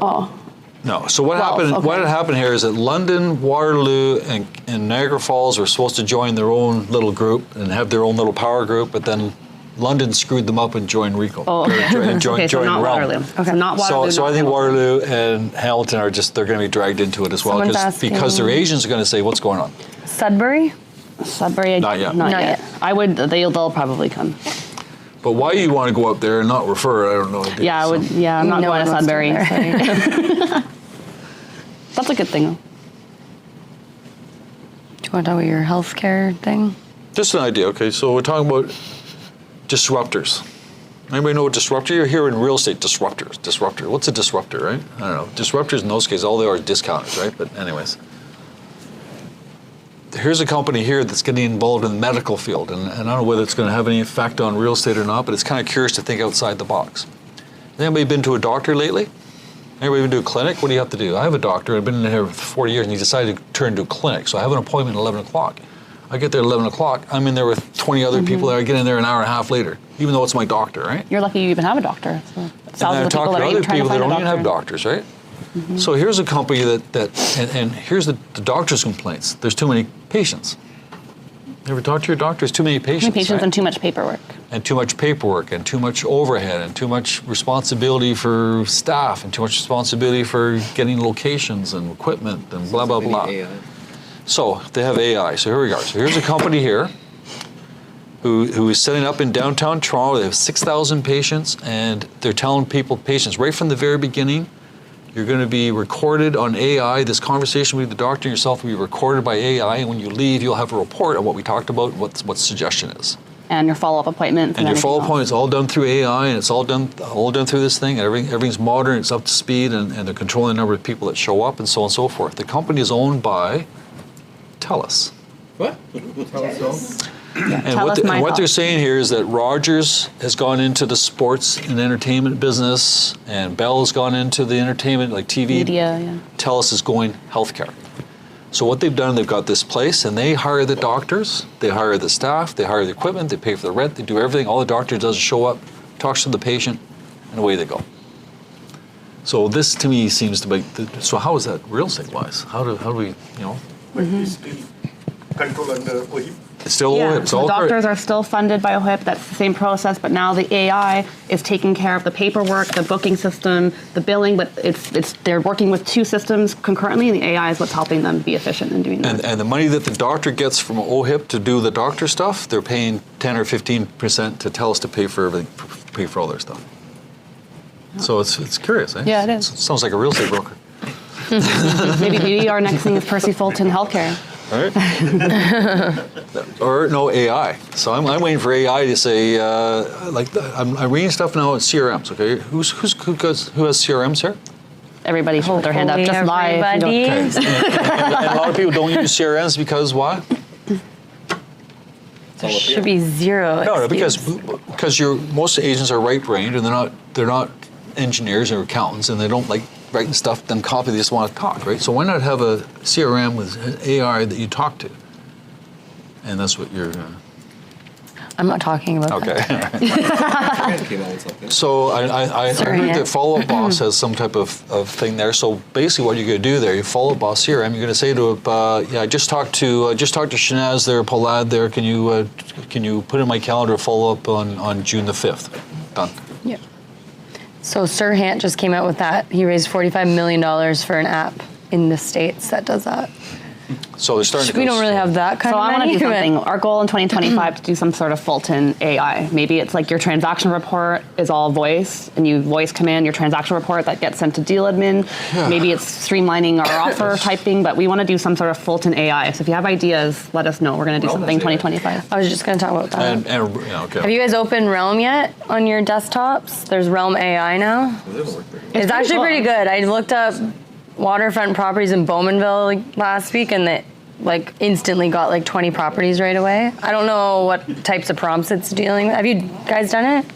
Oh, No. So what Well, happened? okay. What had happened here is that London, Waterloo, and Niagara Falls were supposed to join their own little group and have their own little power group, but then London screwed them up and joined RICO. oh, okay. Okay, so not Realm. Waterloo. Okay. So not Waterloo. So not I think Hamilton. Waterloo and Hamilton are they're going to be dragged into it as well Someone's asking- because their agents are going to say what's going on. Sudbury? Sudbury. Not yet. Not Not yet. yet. I would. They'll probably come. But why you want to go up there and not refer, I don't know. Yeah, I would. Yeah, I'm not No going to one wants to Sudbury. go so- That's a good thing, though. Do you want to talk about your healthcare thing? Just an idea. Okay, so we're talking about disruptors. Anybody know what disruptor? You're here in real estate. Disruptors. Disruptor. What's a disruptor, right? I don't know. Disruptors in those cases, all they are is discounters, right? But anyways. Here's a company here that's getting involved in the medical field, and I don't know whether it's going to have any effect on real estate or not, but it's kind of curious to think outside the box. Has anybody been to a doctor lately? Anybody been to a clinic? What do you have to do? I have a doctor. I've been in here for 40 years, and he decided to turn to a clinic. So I have an appointment at 11 o'clock. I get there at 11 o'clock. I'm in there with 20 other people there. I get in there an hour and a half later, even though it's my doctor, right? You're lucky you even have a doctor. So it And sounds then I like the talk people to that are other trying to people that find a don't even have doctor. doctors, right? So here's a company and here's the doctor's complaints. There's too many patients. You ever talk to your doctor? There's too many patients. Too many patients right? and too much paperwork. And too much paperwork and too much overhead and too much responsibility for staff and too much responsibility for getting locations and equipment and blah, blah, blah. So they have AI. So here we go. So here's a company here who is setting up in downtown Toronto. They have 6,000 patients, and they're telling patients right from the very beginning, you're going to be recorded on AI. This conversation with the doctor and yourself will be recorded by AI, and when you leave, you'll have a report on what we talked about, what the suggestion is. And your follow-up appointments. And your everything follow-up else. appointment is all done through AI, and it's all done through this thing, and everything's modern, it's up to speed, and they're controlling the number of people that show up, and so on and so forth. The company is owned by TELUS. What? And TELUS My what they're Health. saying here is that Rogers has gone into the sports and entertainment business, and Bell has gone into the entertainment, like TV. Media, yeah. TELUS is going healthcare. So what they've done, they've got this place, and they hire the doctors, they hire the staff, they hire the equipment, they pay for the rent, they do everything. All the doctor does is show up, talks to the patient, and away they go. So this, to me, seems to be. So how is that real estate-wise? How do we, you know? But we still control under OHIP. It's still Yeah, it's so all doctors are still funded by OHIP. That's the same process, but now the AI is taking care of the paperwork, the booking system, the billing. But they're working with two systems concurrently, and the AI is what's helping them be efficient in doing that. And the money that the doctor gets from OHIP to do the doctor stuff, they're paying 10 or 15% to TELUS to pay for everything, pay for all their stuff. So it's curious, eh? Yeah, it is. Sounds like a real estate broker. maybe our next thing is Percy Fulton Healthcare. Right? Or no AI. So I'm waiting for AI to say I'm reading stuff now at CRMs. Okay, who has CRMs here? Everybody should put their hand up Hopefully just live. You don't- everybody. And a lot of people don't use CRMs because why? There should be zero. No, excuse. because most agents are right-brained and they're not engineers or accountants, and they don't like writing stuff, then copy. They just want to talk, right? So why not have a CRM with AI that you talk to? And that's what you're. I'm not talking about Okay. that. Came out with something. So I Sorry, heard yeah. that Follow Up Boss has some type of thing there. So basically, what you're going to do there, you Follow Up Boss CRM, you're going to say to it, I just talked to Shanaz there, Paulad there. Can you put in my calendar a follow up on June the 5th? Done. Yeah. So Sirhan just came out with that. He raised $45 million for an app in the States that does that. So they're starting. We don't really have that kind So of I want to money. do but- something. Our goal in 2025 to do some sort of Fulton AI. Maybe it's like your transaction report is all voice, and you voice command your transaction report that gets sent to deal admin. Yeah. Maybe it's streamlining our offer typing, but we want to do some sort of Fulton AI. So if you have ideas, let us know. We're going to do something 2025. I was just going to talk about that. And yeah, okay. Have you guys opened Realm yet on your desktops? There's Realm AI now. It doesn't work very well. It's actually cool. pretty good. I looked up waterfront properties in Bowmanville last week, and they instantly got 20 properties right away. I don't know what types of prompts it's dealing with. Have you guys done it?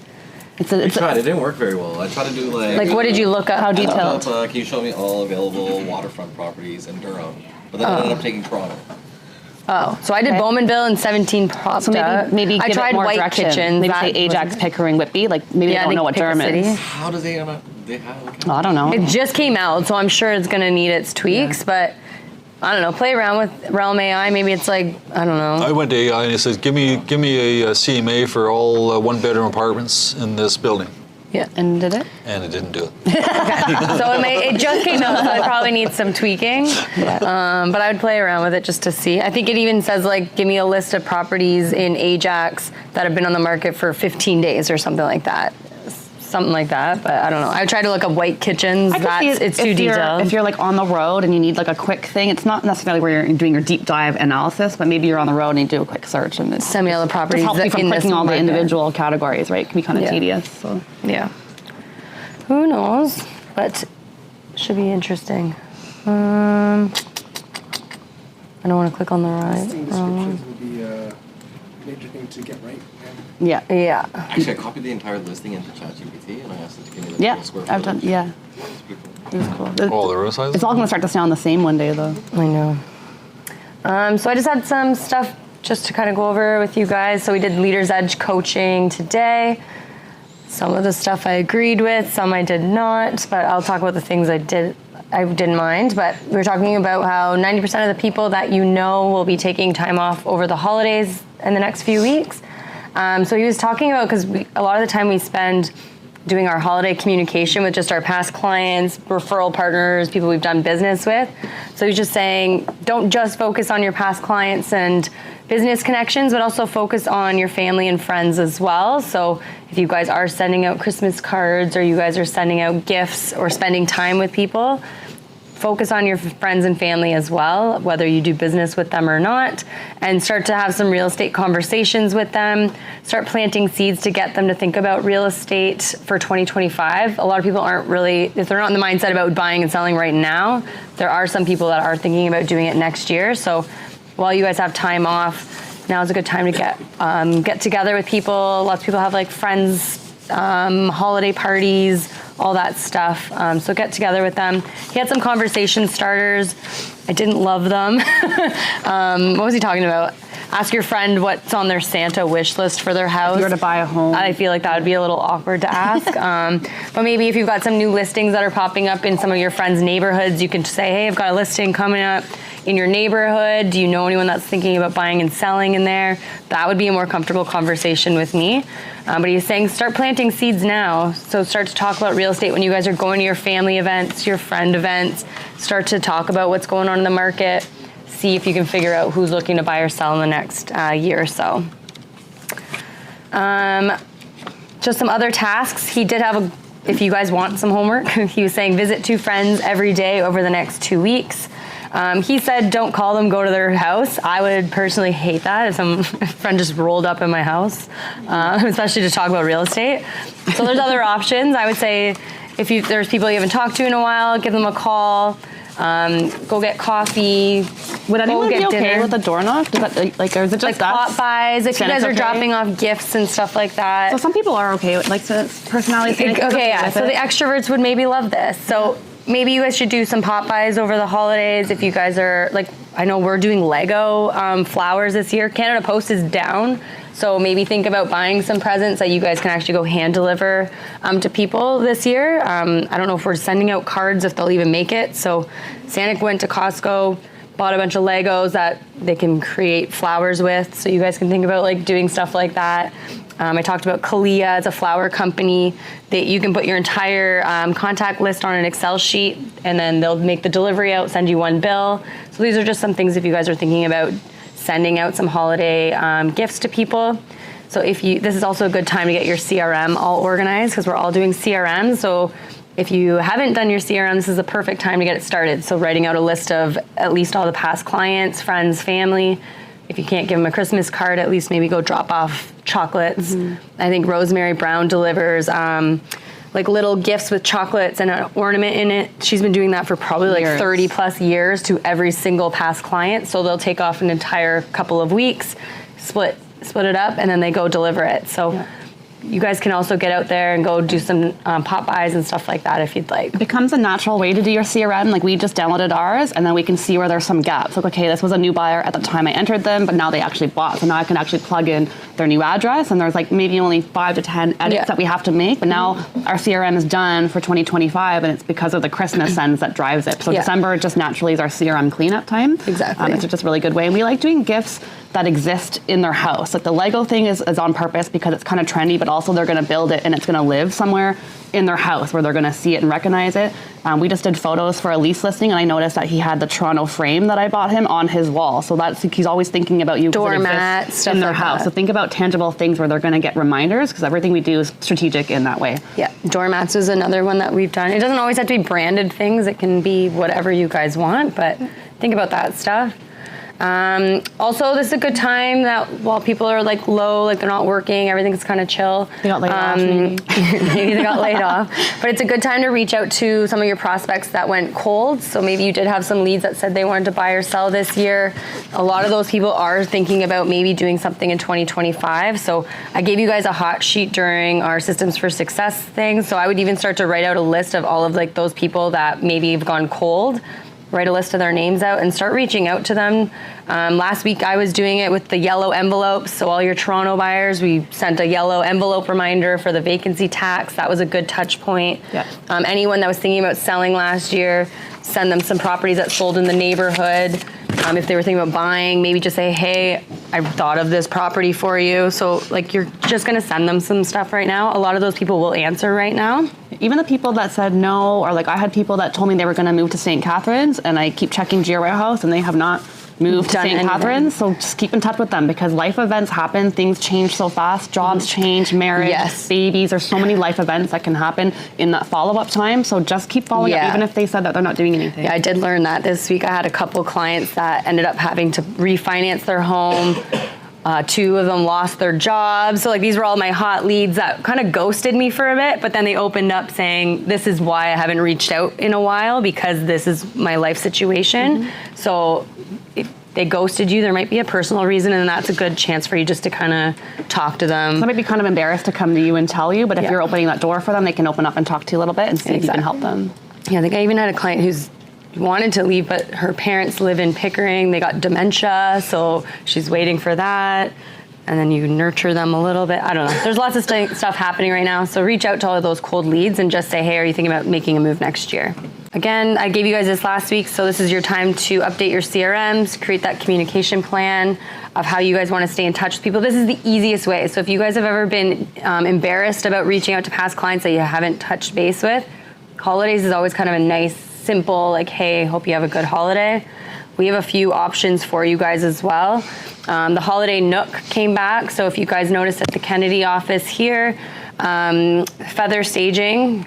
I tried. It didn't work very well. I tried to do What did you look up? How I looked detailed? up, can you show me all available waterfront properties in Durham? But then I ended up taking Toronto. Oh, so I did Bowmanville and 17 popped So up. maybe I give tried it more White direction. Kitchens. Maybe that say Ajax, wasn't- Pickering, Whitby. Maybe they Yeah, I don't think know what pick a Durham city. is. How does AI not they have? I don't know. It just came out, so I'm sure it's going to need its tweaks, but I don't know. Play around with Realm AI. Maybe it's like, I don't know. I went to AI and it says, give me a CMA for all one-bedroom apartments in this building. Yeah. And did it? And it didn't do it. So it just came out, so it probably needs some tweaking. Yeah. But I would play around with it just to see. I think it even says, like, give me a list of properties in Ajax that have been on the market for 15 days or something like that. Something like that, but I don't know. I tried to look up white kitchens. It's too detailed. If you're like on the road and you need like a quick thing, it's not necessarily where you're doing your deep dive analysis, but maybe you're on the road and you do a quick search and Send me all the properties helps you from in this clicking all the market. individual categories, right? It can be kind of tedious. So. Yeah. Who knows? But should be interesting. I don't want to click on the right. Descriptions would be a major thing to get right. Yeah. Yeah. Actually, I copied the entire listing into ChatGPT and I asked it to give me the Yeah, full square I've done. footage. Yeah, It's pretty cool. it was cool. All the row sizes? It's all going to start to sound the same one day, though. I know. So I just had some stuff just to kind of go over with you guys. So we did Leaders Edge coaching today. Some of the stuff I agreed with, some I did not, but I'll talk about the things I didn't mind. But we were talking about how 90% of the people that you know will be taking time off over the holidays in the next few weeks. So he was talking about, because a lot of the time we spend doing our holiday communication with just our past clients, referral partners, people we've done business with. So he's just saying, don't just focus on your past clients and business connections, but also focus on your family and friends as well. So if you guys are sending out Christmas cards or you guys are sending out gifts or spending time with people, focus on your friends and family as well, whether you do business with them or not, and start to have some real estate conversations with them. Start planting seeds to get them to think about real estate for 2025. A lot of people aren't really, if they're not in the mindset about buying and selling right now, there are some people that are thinking about doing it next year. So while you guys have time off, now is a good time to get together with people. Lots of people have like friends, holiday parties, all that stuff. So get together with them. He had some conversation starters. I didn't love them. What was he talking about? Ask your friend what's on their Santa wish list for their house. If you were to buy a home. I feel like that would be a little awkward to ask. But maybe if you've got some new listings that are popping up in some of your friends' neighborhoods, you can say, hey, I've got a listing coming up in your neighborhood. Do you know anyone that's thinking about buying and selling in there? That would be a more comfortable conversation with me. But he's saying start planting seeds now. So start to talk about real estate when you guys are going to your family events, your friend events. Start to talk about what's going on in the market. See if you can figure out who's looking to buy or sell in the next year or so. Just some other tasks. He did have if you guys want some homework, he was saying visit 2 friends every day over the next 2 weeks. He said don't call them, go to their house. I would personally hate that if some friend just rolled up in my house, especially to talk about real estate. So there's other options. I would say if there's people you haven't talked to in a while, give them a call. Go get coffee. Would anyone be okay dinner. with a door knock? Does that, like, or is it just Like pop buys, if you guys are okay? dropping off gifts and stuff like that. So some people are okay with, like, so personalities. Okay, yeah. So the extroverts would maybe love this. So maybe you guys should do some pop buys over the holidays. If you guys are like, I know we're doing Lego flowers this year. Canada Post is down. So maybe think about buying some presents that you guys can actually go hand deliver to people this year. I don't know if we're sending out cards, if they'll even make it. So Sanic went to Costco, bought a bunch of Legos that they can create flowers with. So you guys can think about like doing stuff like that. I talked about Kalia. It's a flower company that you can put your entire contact list on an Excel sheet, and then they'll make the delivery out, send you one bill. So these are just some things if you guys are thinking about sending out some holiday gifts to people. So this is also a good time to get your CRM all organized because we're all doing CRM. So if you haven't done your CRM, this is the perfect time to get it started. So writing out a list of at least all the past clients, friends, family. If you can't give them a Christmas card, at least maybe go drop off chocolates. Mm-hmm. I think Rosemary Brown delivers like little gifts with chocolates and an ornament in it. She's been doing that for probably like 30 plus years to every single past client. So they'll take off an entire couple of weeks, split it up, and then they go deliver it. So you guys can also get out there and go do some pop buys and stuff like that if you'd like. It becomes a natural way to do your CRM. Like we just downloaded ours, and then we can see where there's some gaps. Like, okay, this was a new buyer at the time I entered them, but now they actually bought. So now I can actually plug in their new address, and there's like maybe only 5 to 10 edits that we have to make. But now our CRM is done for 2025, and it's because of the Christmas sends that drives it. So December just naturally is our CRM cleanup time. Exactly. It's just a really good way. And we like doing gifts that exist in their house. Like the Lego thing is on purpose because it's kind of trendy, but also they're going to build it and it's going to live somewhere in their house where they're going to see it and recognize it. We just did photos for a lease listing, and I noticed that he had the Toronto frame that I bought him on his wall. So that's, he's always thinking about you. Doormat, stuff in their like house. that. So think about tangible things where they're going to get reminders, because everything we do is strategic in that way. Yeah, doormats is another one that we've done. It doesn't always have to be branded things. It can be whatever you guys want, but think about that stuff. Also, this is a good time that while people are like low, like they're not working, everything's kind of chill. They got laid off, maybe. Maybe they got laid off. But it's a good time to reach out to some of your prospects that went cold. So maybe you did have some leads that said they wanted to buy or sell this year. A lot of those people are thinking about maybe doing something in 2025. So I gave you guys a hot sheet during our Systems for Success thing. So I would even start to write out a list of all of like those people that maybe have gone cold. Write a list of their names out and start reaching out to them. Last week I was doing it with the yellow envelopes. So all your Toronto buyers, we sent a yellow envelope reminder for the vacancy tax. That was a good touch point. Yeah. Anyone that was thinking about selling last year, send them some properties that sold in the neighborhood. If they were thinking about buying, maybe just say, hey, I thought of this property for you. So like you're just gonna send them some stuff right now. A lot of those people will answer right now. Even the people that said no, or like I had people that told me they were going to move to St. Catharines, and I keep checking Geo Warehouse and they have not moved to St. Catharines. So just keep in touch with them, because life events happen, things change so fast, jobs change, marriage, babies, there's so many life events that can happen in that follow-up time. So just keep following up, even if they said that they're not doing anything. Yeah, I did learn that this week. I had a couple clients that ended up having to refinance their home. 2 of them lost their jobs. So like these were all my hot leads that kind of ghosted me for a bit, but then they opened up saying, this is why I haven't reached out in a while, because this is my life situation. So if they ghosted you, there might be a personal reason, and that's a good chance for you just to kind of talk to them. They might be kind of embarrassed to come to you and tell you, but if you're opening that door for them, they can open up and talk to you a little bit and see if you can help them. Yeah, I think I even had a client who's wanted to leave, but her parents live in Pickering. They got dementia, so she's waiting for that. And then you nurture them a little bit. I don't know. There's lots of stuff happening right now. So reach out to all of those cold leads and just say, hey, are you thinking about making a move next year? Again, I gave you guys this last week, so this is your time to update your CRMs, create that communication plan of how you guys want to stay in touch with people. This is the easiest way. So if you guys have ever been embarrassed about reaching out to past clients that you haven't touched base with, holidays is always kind of a nice, simple, like, hey, hope you have a good holiday. We have a few options for you guys as well. The Holiday Nook came back. So if you guys noticed at the Kennedy office here, Feather Staging,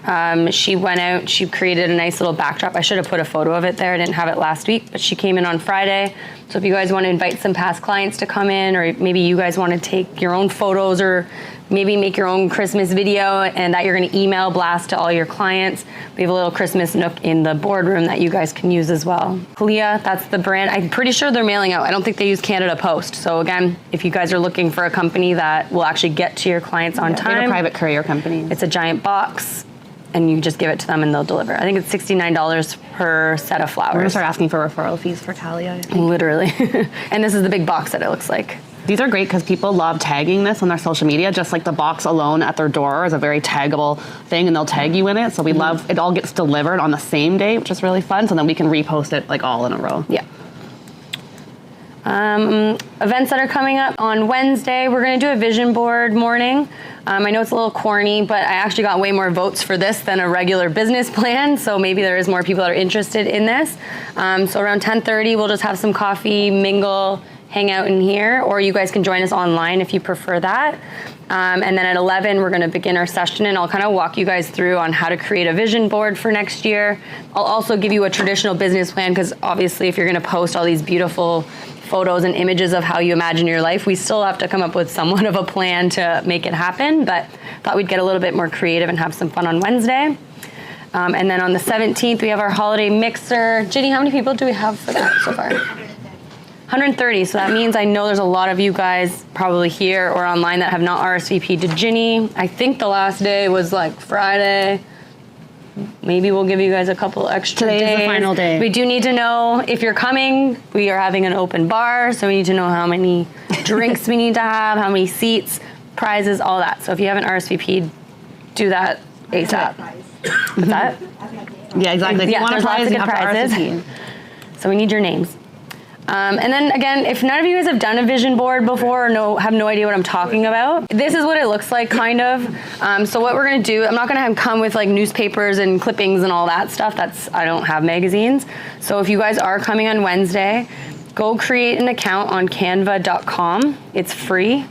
she went out, she created a nice little backdrop. I should have put a photo of it there. I didn't have it last week, but she came in on Friday. So if you guys want to invite some past clients to come in, or maybe you guys want to take your own photos, or maybe make your own Christmas video and that you're going to email blast to all your clients, we have a little Christmas nook in the boardroom that you guys can use as well. Kalia, that's the brand. I'm pretty sure they're mailing out. I don't think they use Canada Post. So again, if you guys are looking for a company that will actually get to your clients on time. They're a private courier company. It's a giant box, and you just give it to them and they'll deliver. I think it's $69 per set of flowers. We're going to start asking for referral fees for Kalia, I think. Literally. And this is the big box that it looks like. These are great because people love tagging this on their social media. Just like the box alone at their door is a very taggable thing, and they'll tag you in it. So we love it. All gets delivered on the same day, which is really fun. So then we can repost it like all in a row. Yeah. Events that are coming up on Wednesday, we're going to do a vision board morning. I know it's a little corny, but I actually got way more votes for this than a regular business plan, so maybe there is more people that are interested in this. So around 10:30, we'll just have some coffee, mingle, hang out in here, or you guys can join us online if you prefer that. And then at 11, we're going to begin our session, and I'll kind of walk you guys through on how to create a vision board for next year. I'll also give you a traditional business plan, because obviously if you're going to post all these beautiful photos and images of how you imagine your life, we still have to come up with somewhat of a plan to make it happen, but thought we'd get a little bit more creative and have some fun on Wednesday. And then on the 17th, we have our holiday mixer. Ginny, how many people do we have for that so far? 130. So that means I know there's a lot of you guys probably here or online that have not RSVP'd to Ginny. I think the last day was like Friday. Maybe we'll give you guys a couple extra days. Today's the final day. We do need to know if you're coming. We are having an open bar, so we need to know how many drinks we need to have, how many seats, prizes, all that. So if you haven't RSVP'd, do that ASAP. What's that? Yeah, exactly. If you want a there's lots prize, of you good have to prizes. RSVP. So we need your names. And then again, if none of you guys have done a vision board before or have no idea what I'm talking about, this is what it looks like, kind of. So what we're gonna do, I'm not gonna have come with like newspapers and clippings and all that stuff. I don't have magazines. So if you guys are coming on Wednesday, go create an account on canva.com. It's free.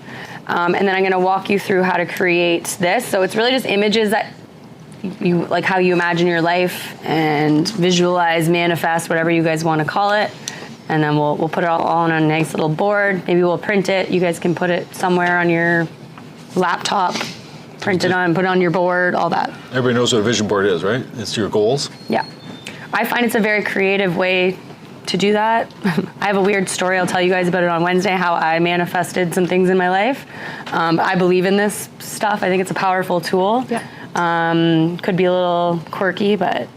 And then I'm gonna walk you through how to create this. So it's really just images that you like, how you imagine your life and visualize, manifest, whatever you guys wanna call it. And then we'll put it all on a nice little board. Maybe we'll print it. You guys can put it somewhere on your laptop, print it on, put it on your board, all that. Everybody knows what a vision board is, right? It's your goals. Yeah. I find it's a very creative way to do that. I have a weird story. I'll tell you guys about it on Wednesday, how I manifested some things in my life. I believe in this stuff. I think it's a powerful tool. Yeah. Could be a little quirky, but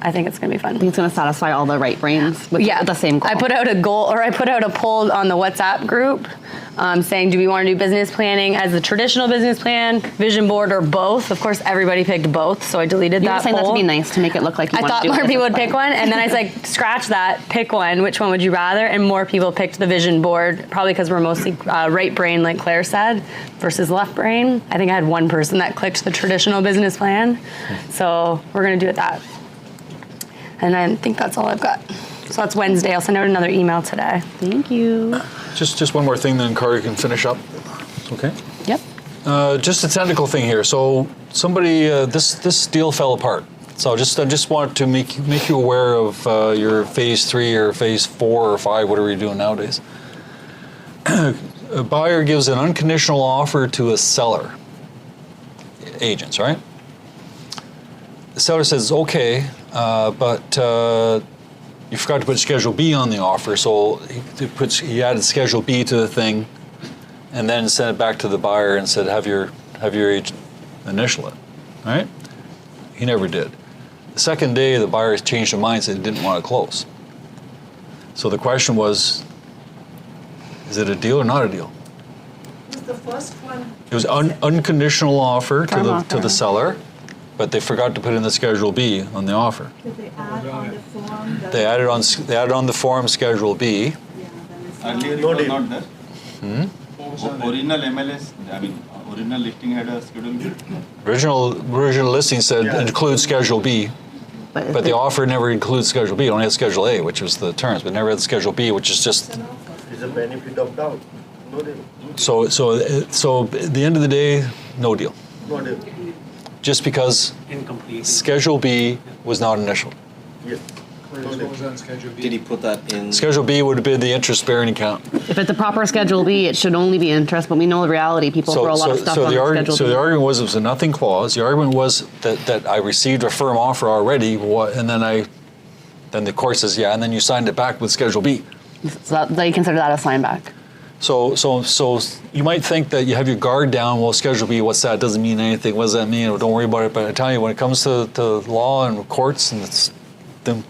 I think it's going to be fun. I think it's going to satisfy all the right brains with the same goal. I put out a poll on the WhatsApp group saying, do we want to do business planning as the traditional business plan, vision board, or both? Of course, everybody picked both, so I deleted that poll. You were saying that to be nice, to make it look like you I want to thought do more it people would different. pick one, and then I was like, scratch that, pick one. Which one would you rather? And more people picked the vision board, probably because we're mostly right brain, like Claire said, versus left brain. I think I had one person that clicked the traditional business plan. So we're going to do it that. And I think that's all I've got. So that's Wednesday. I'll send out another email today. Thank you. Just one more thing, then Carter can finish up. Okay. Yep. Just a technical thing here. So somebody, this deal fell apart. So I just wanted to make you aware of your phase 3 or phase 4 or 5, whatever you're doing nowadays. A buyer gives an unconditional offer to a seller. Agents, right? The seller says, okay, but you forgot to put Schedule B on the offer, so he added Schedule B to the thing, and then sent it back to the buyer and said, have your agent initial it, right? He never did. The second day, the buyer changed their mind, said he didn't want to close. So the question was, is it a deal or not a deal? The first one. It was unconditional offer to the seller, but they forgot to put in the Schedule B on the offer. Did they add on the form? They added on the form Schedule B. Yeah, then it's Earlier it was not there. Original MLS, I mean, original listing had a Schedule B. Original listing said include Schedule B, but the offer never includes Schedule B. It only had Schedule A, which was the terms, but never had Schedule B, which is just. It's a benefit of doubt. No deal. So at the end of the day, no deal. No deal. Just because Schedule B was not initial. Yes. What was on Schedule B? Did he put that in? Schedule B would have been the interest-bearing account. If it's a proper Schedule B, it should only be interest, but we know the reality. People throw a lot of stuff on the Schedule B. So the argument was it was a nothing clause. The argument was that I received a firm offer already, and then the court says, yeah, and then you signed it back with Schedule B. So they consider that a sign back. So you might think that you have your guard down. Well, Schedule B, what's that? Doesn't mean anything. What does that mean? Well, don't worry about it. But I tell you, when it comes to law and courts, and it's dum.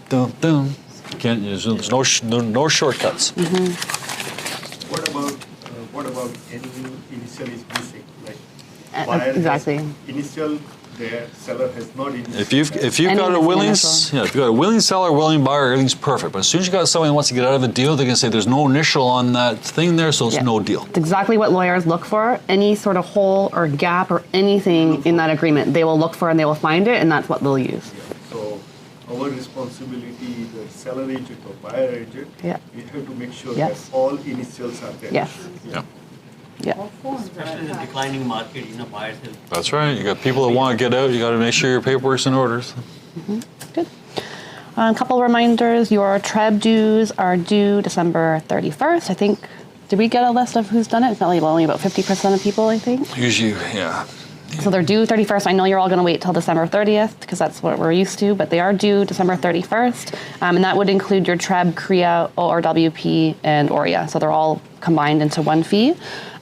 There's no shortcuts. Mm-hmm. What about any initial is missing? Like buyer exactly. Initial, the seller has not initial. If you've got a willing seller, willing buyer, everything's perfect. But as soon as you got someone who wants to get out of a deal, they're gonna say there's no initial on that thing there, so it's no deal. It's exactly what lawyers look for. Any sort of hole or gap or anything in that agreement, they will look for and they will find it, and that's what they'll use. Yeah. So our responsibility, the seller agent or buyer agent, we have to make sure that all initials are there. Yes. Yeah. Especially in the declining market, buyers have. That's right. You got people that want to get out. You got to make sure your paperwork's in order. Mm-hmm. Good. A couple reminders. Your TREB dues are due December 31st. I think. Did we get a list of who's done it? It's not like only about 50% of people, I think. Usually, yeah. So they're due 31st. I know you're all going to wait till December 30th because that's what we're used to, but they are due December 31st. And that would include your TREB, CREA, ORWP, and ORIA. So they're all combined into one fee.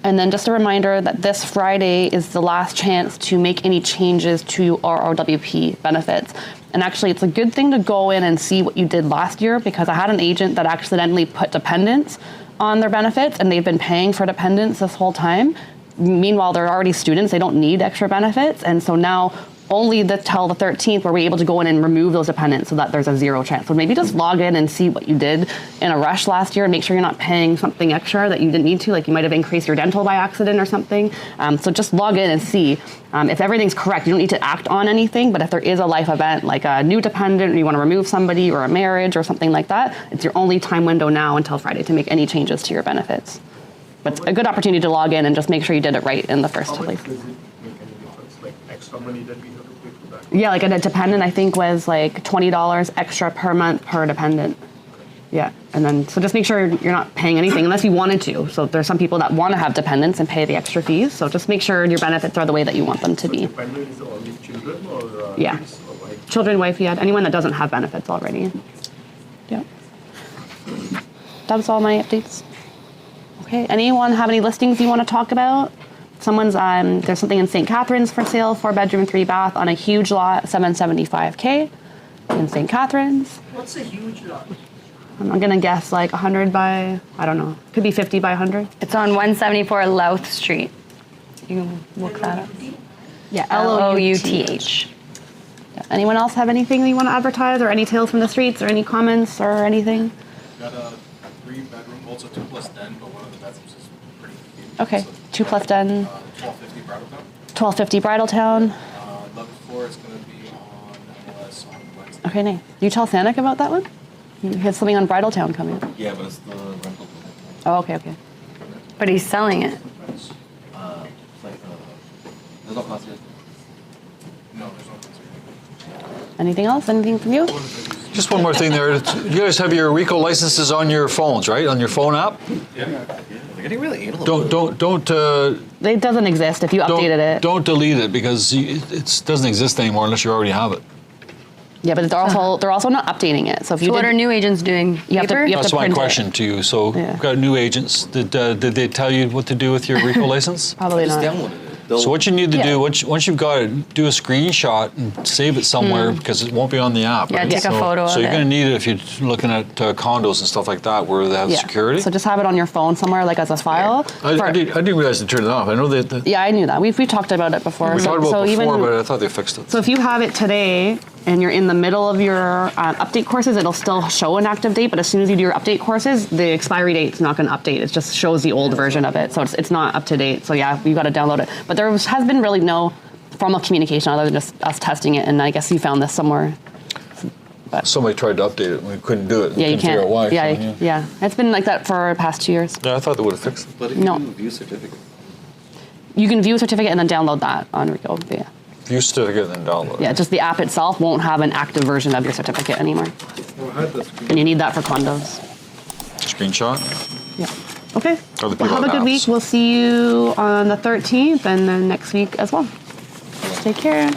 And then just a reminder that this Friday is the last chance to make any changes to ORWP benefits. And actually, it's a good thing to go in and see what you did last year because I had an agent that accidentally put dependents on their benefits and they've been paying for dependents this whole time. Meanwhile, they're already students, they don't need extra benefits. And so now only till the 13th were we able to go in and remove those dependents so that there's a zero chance. So maybe just log in and see what you did in a rush last year and make sure you're not paying something extra that you didn't need to, like you might have increased your dental by accident or something. So just log in and see if everything's correct. You don't need to act on anything, but if there is a life event like a new dependent or you want to remove somebody or a marriage or something like that, it's your only time window now until Friday to make any changes to your benefits. But it's a good opportunity to log in and just make sure you did it right in the first place. Does it make any difference? Like extra money that we have to pay for that? Yeah, like a dependent I think was like $20 extra per month per dependent. Yeah, and then so just make sure you're not paying anything unless you wanted to. So there's some people that want to have dependents and pay the extra fees. So just make sure your benefits are the way that you want them to be. Dependent is only children or Yeah. kids or wife? Children, wife, yeah, anyone that doesn't have benefits already. Yeah. That was all my updates. Okay, anyone have any listings you want to talk about? There's something in St. Catharines for sale, 4-bedroom, 3-bath on a huge lot, $775K in St. Catharines. What's a huge lot? I'm gonna guess like 100 by, I don't know, could be 50 by 100. It's on 174 Louth Street. You can look that up. Yeah, Louth. Yeah. Anyone else have anything that you want to advertise or any tales from the streets or any comments or anything? Got a 3-bedroom, also 2+ den, but one of the bedrooms is pretty big. Okay, 2+ den, 1250 Brattletown. 1250 Bridletown. Level 4 is going to be on MLS on Wednesday. Okay, nice. You tell Sanic about that one? You had something on Bridletown coming. Yeah, but it's the rental. Oh, okay. But he's selling it. It's like, there's no concierge. No, there's no concierge. Anything else? Anything from you? Just one more thing there. You guys have your RICO licenses on your phones, right? On your phone app? Yeah. They're getting really anal. Don't. It doesn't exist if you updated it. Don't delete it because it doesn't exist anymore unless you already have it. Yeah, but they're also not updating it. So if you what are new agents doing? You have to That's my print question to you. So Yeah. we've got new agents. Did they tell you what to do with your RICO license? Probably Just not. downloaded it. So what you need to Yeah. do once you've got it, do a screenshot and save it somewhere because it won't be on the app. Yeah, right? take a photo So of you're it. going to need it if you're looking at condos and stuff like that where they have security. So just have it on your phone somewhere, like as a file. I didn't realize they turned it off. I know that. Yeah, I knew that. We've talked about it before. We talked about so it before, even, but I thought they fixed it. So if you have it today and you're in the middle of your update courses, it'll still show an active date, but as soon as you do your update courses, the expiry date's not going to update. It just shows the old version of it, so it's not up to date. So yeah, you got to download it. But there has been really no formal communication other than just us testing it, and I guess you found this somewhere. Somebody tried to update it and we couldn't do it. Yeah, you Couldn't figure can't. out why. Yeah, so, yeah. It's been like that for the past 2 years. Yeah, I thought they would have fixed it. But if No. you do view certificate. You can view a certificate and then download that on RICO. But yeah. View certificate and then download. Yeah, just the app itself won't have an active version of your certificate anymore. And you need that for condos. Screenshot. Yeah. Okay. Other Well, people have a have good week. apps. We'll see you on the 13th and then next week as well. Take care.